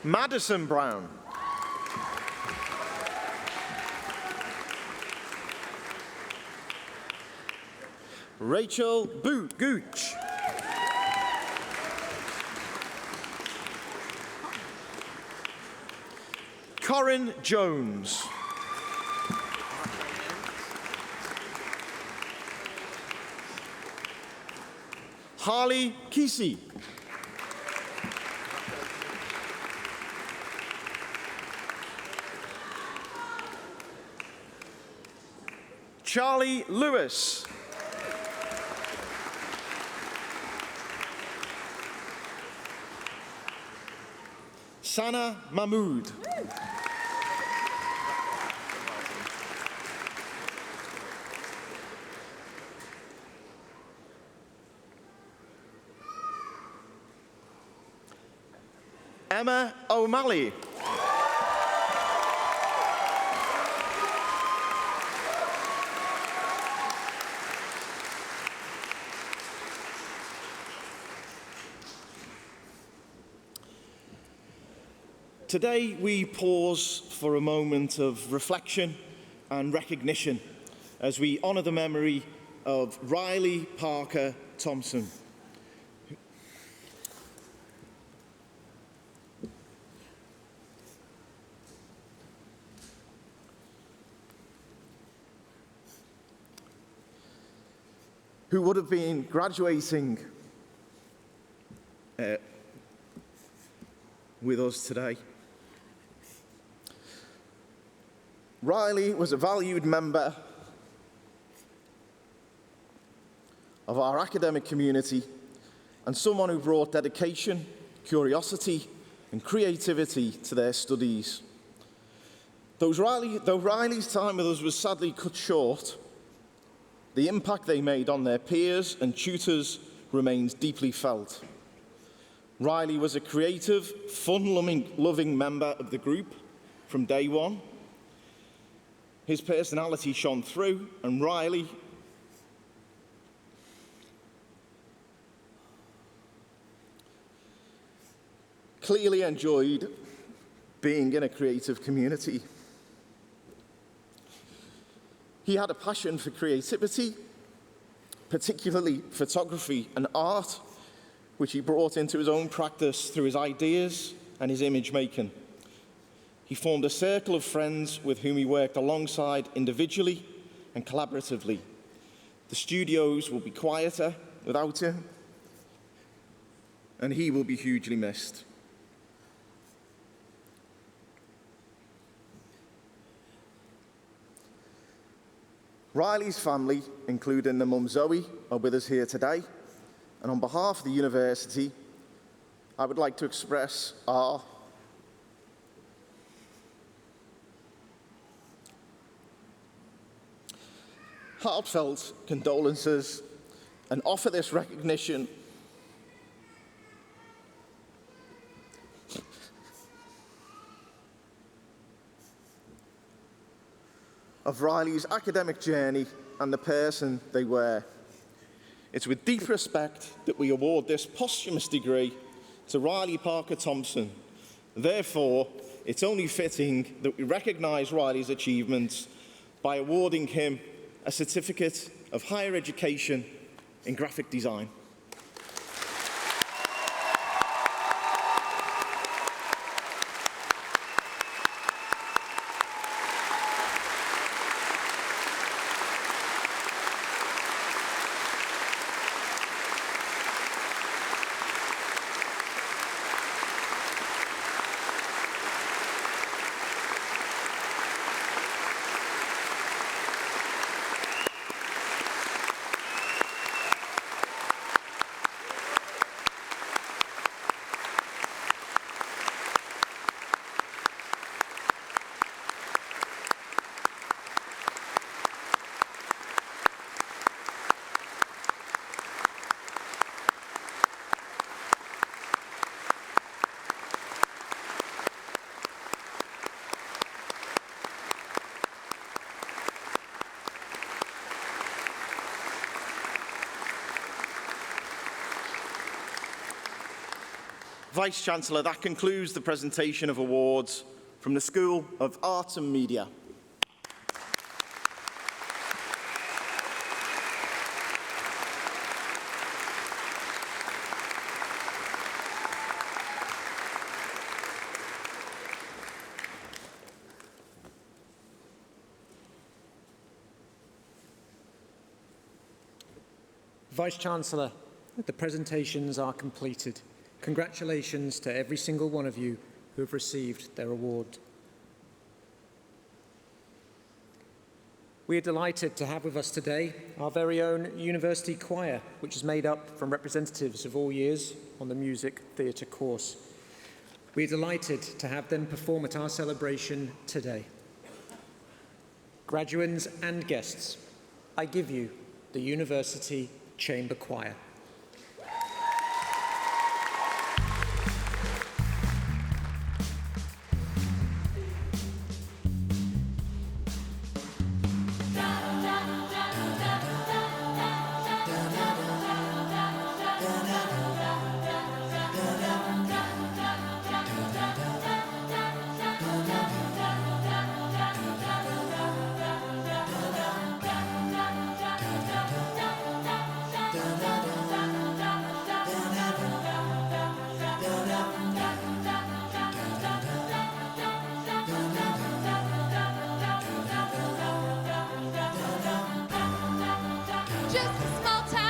Madison Brown. Rachel Gooch. Corinne Jones. Harley Kesey. Charlie Lewis. Sana Mahmood. Emma O'Malley. Today we pause for a moment of reflection and recognition as we honour the memory of Riley Parker Thompson. who would have been graduating with us today. Riley was a valued member of our academic community and someone who brought dedication, curiosity, and creativity to their studies. Though Riley's time with us was sadly cut short, the impact they made on their peers and tutors remains deeply felt. Riley was a creative, fun-loving member of the group from day one. His personality shone through, and Riley clearly enjoyed being in a creative community. He had a passion for creativity, particularly photography and art, which he brought into his own practice through his ideas and his image making. He formed a circle of friends with whom he worked alongside individually and collaboratively. The studios will be quieter without him, and he will be hugely missed. Riley's family, including the mum Zoe, are with us here today, and on behalf of the university, I would like to express our heartfelt condolences and offer this recognition of Riley's academic journey and the person they were. It's with deep respect that we award this posthumous degree to Riley Parker Thompson. Therefore, it's only fitting that we recognise Riley's achievements by awarding him a Certificate of Higher Education in Graphic Design. Vice-Chancellor, that concludes the presentation of awards from the School of Arts and Media. Vice-Chancellor, the presentations are completed. Congratulations to every single one of you who have received their award. We are delighted to have with us today our very own university choir, which is made up from representatives of all years on the music theatre course. We are delighted to have them perform at our celebration today. Graduands and guests, I give you the University Chamber Choir. Just a small town.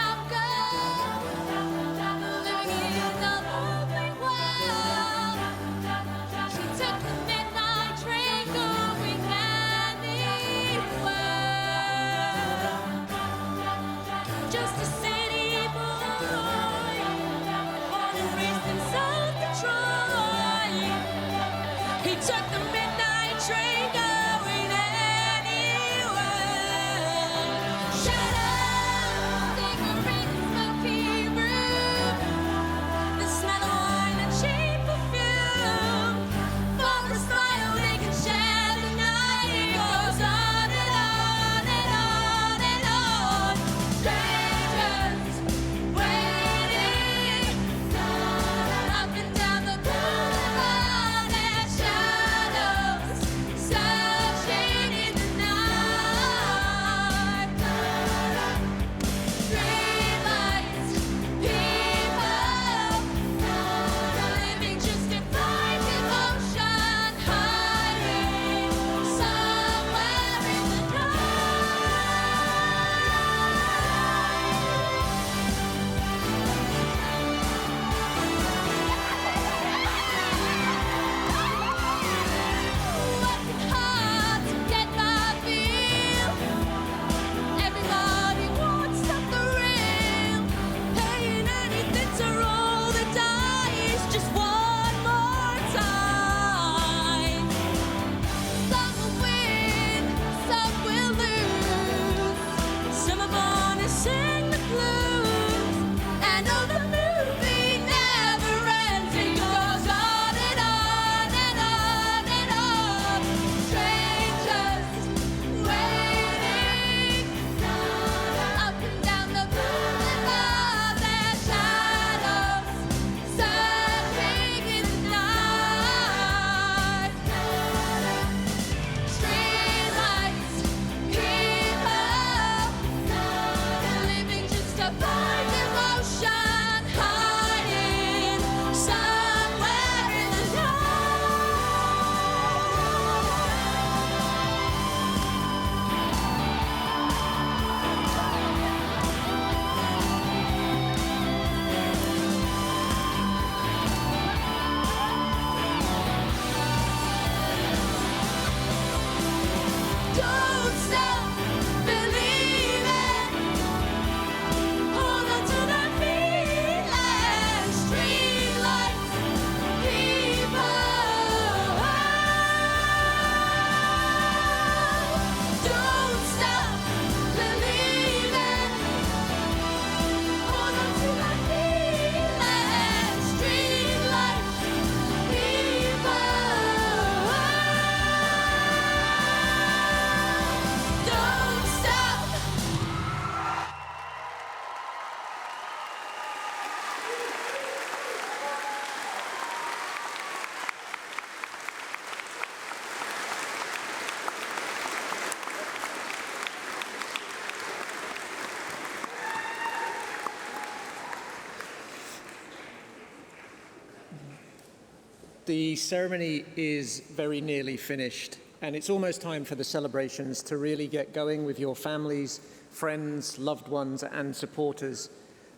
The ceremony is very nearly finished, and it's almost time for the celebrations to really get going with your families, friends, loved ones, and supporters.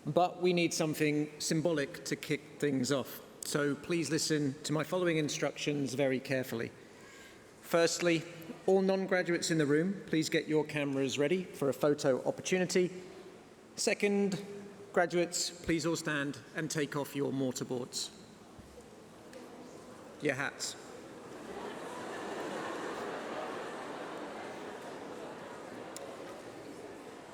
But we need something symbolic to kick things off. So please listen to my following instructions very carefully. Firstly, all non-graduates in the room, please get your cameras ready for a photo opportunity. Second, graduates, please all stand and take off your mortarboards. Your hats.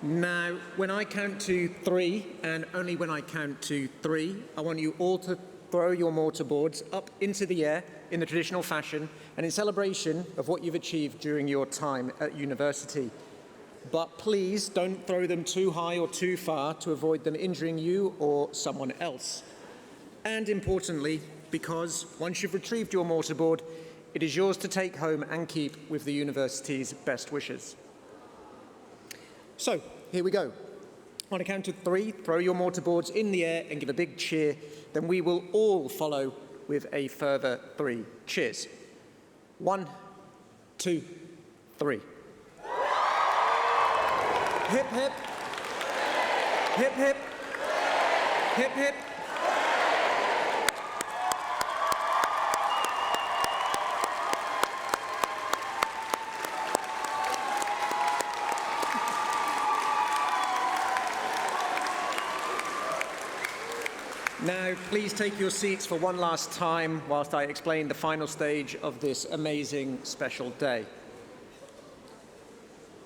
Now, when I count to 3, and only when I count to 3, I want you all to throw your mortarboards up into the air in the traditional fashion and in celebration of what you've achieved during your time at university. But please don't throw them too high or too far to avoid them injuring you or someone else. And importantly, because once you've retrieved your mortarboard, it is yours to take home and keep with the university's best wishes. So, here we go. On a count of 3, throw your mortarboards in the air and give a big cheer. Then we will all follow with a further 3 cheers. 1, 2, 3. Hip, hip. Hip, hip. Hip, hip. Now, please take your seats for one last time whilst I explain the final stage of this amazing special day.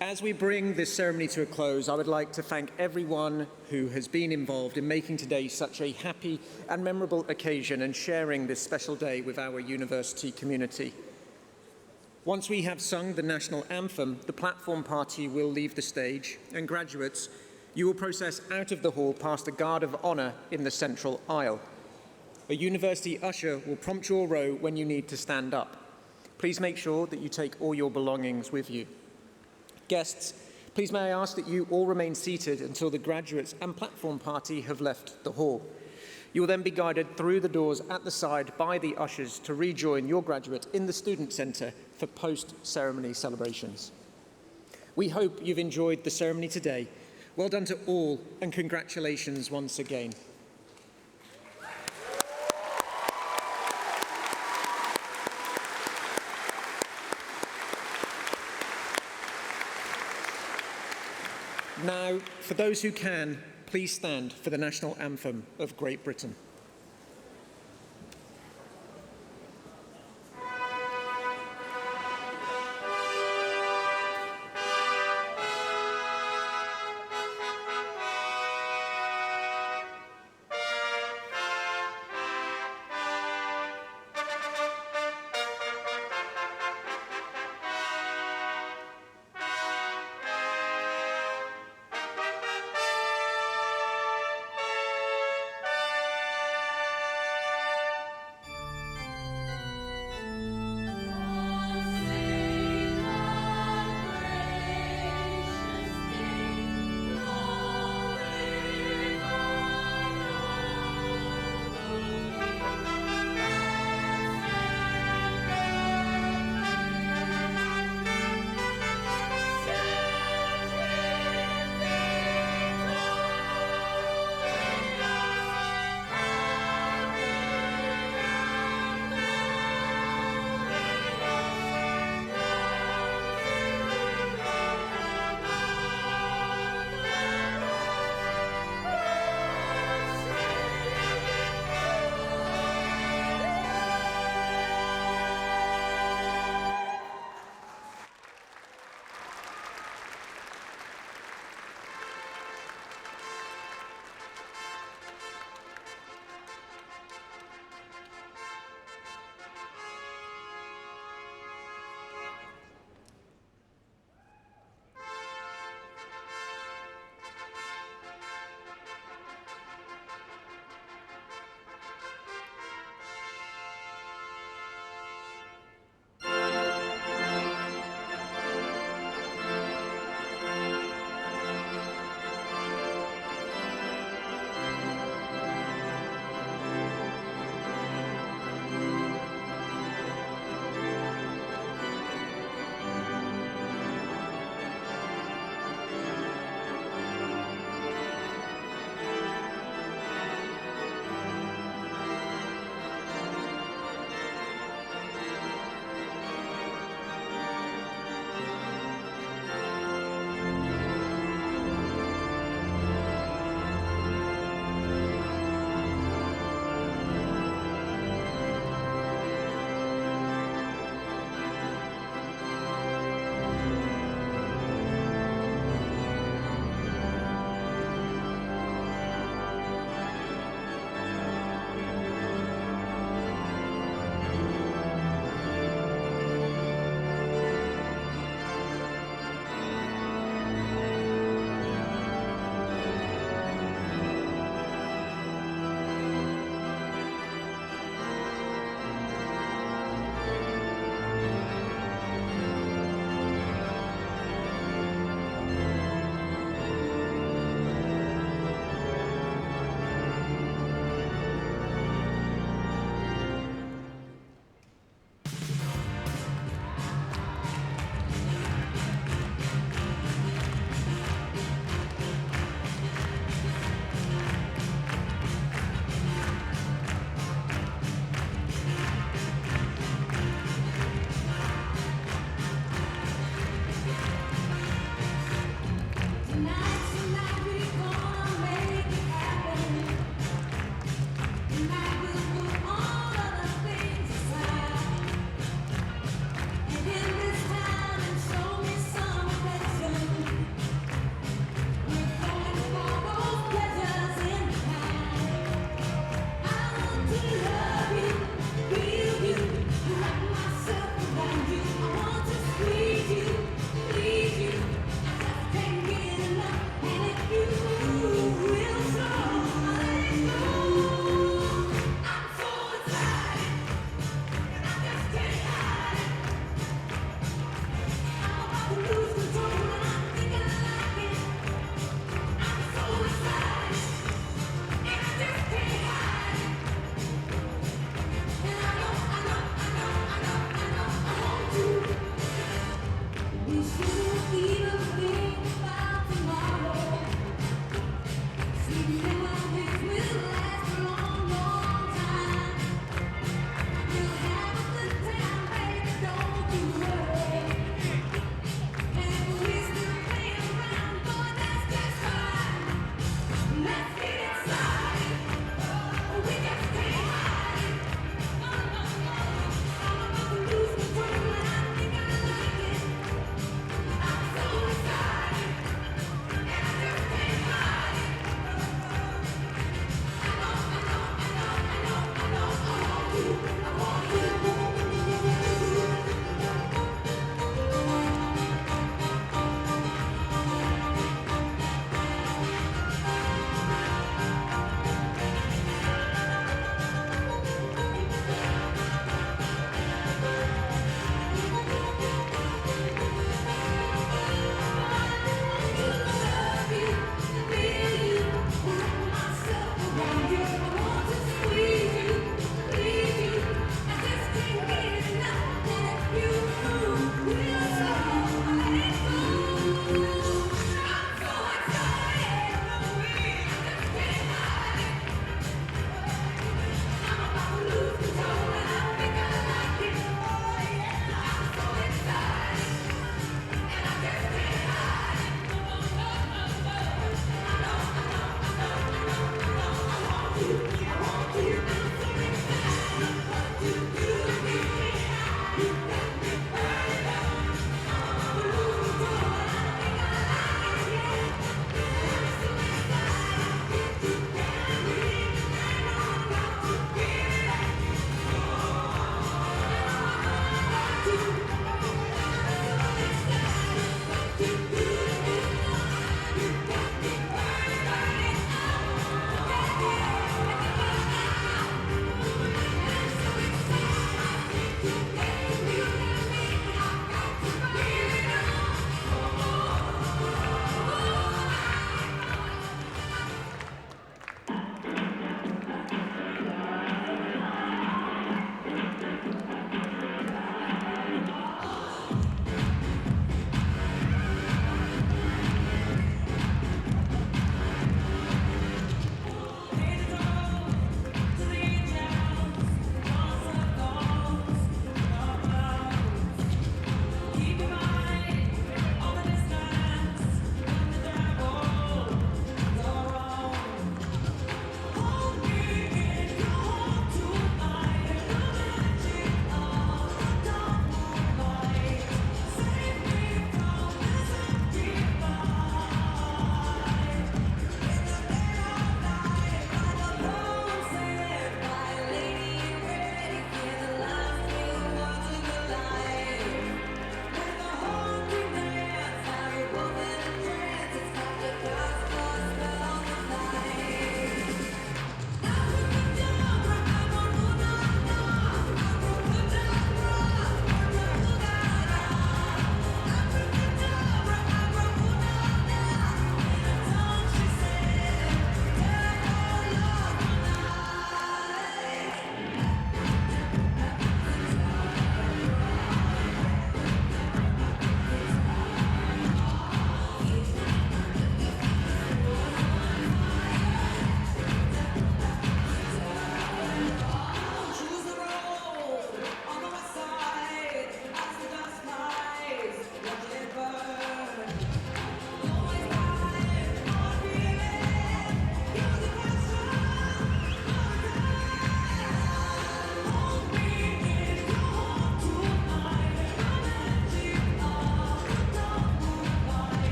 As we bring this ceremony to a close, I would like to thank everyone who has been involved in making today such a happy and memorable occasion and sharing this special day with our university community. Once we have sung the national anthem, the platform party will leave the stage, and graduates, you will process out of the hall past a guard of honour in the central aisle. A university usher will prompt your row when you need to stand up. Please make sure that you take all your belongings with you. Guests, please may I ask that you all remain seated until the graduates and platform party have left the hall. You will then be guided through the doors at the side by the ushers to rejoin your graduate in the Student Centre for post-ceremony celebrations. We hope you've enjoyed the ceremony today. Well done to all, and congratulations once again. Now, for those who can, please stand for the national anthem of Great Britain.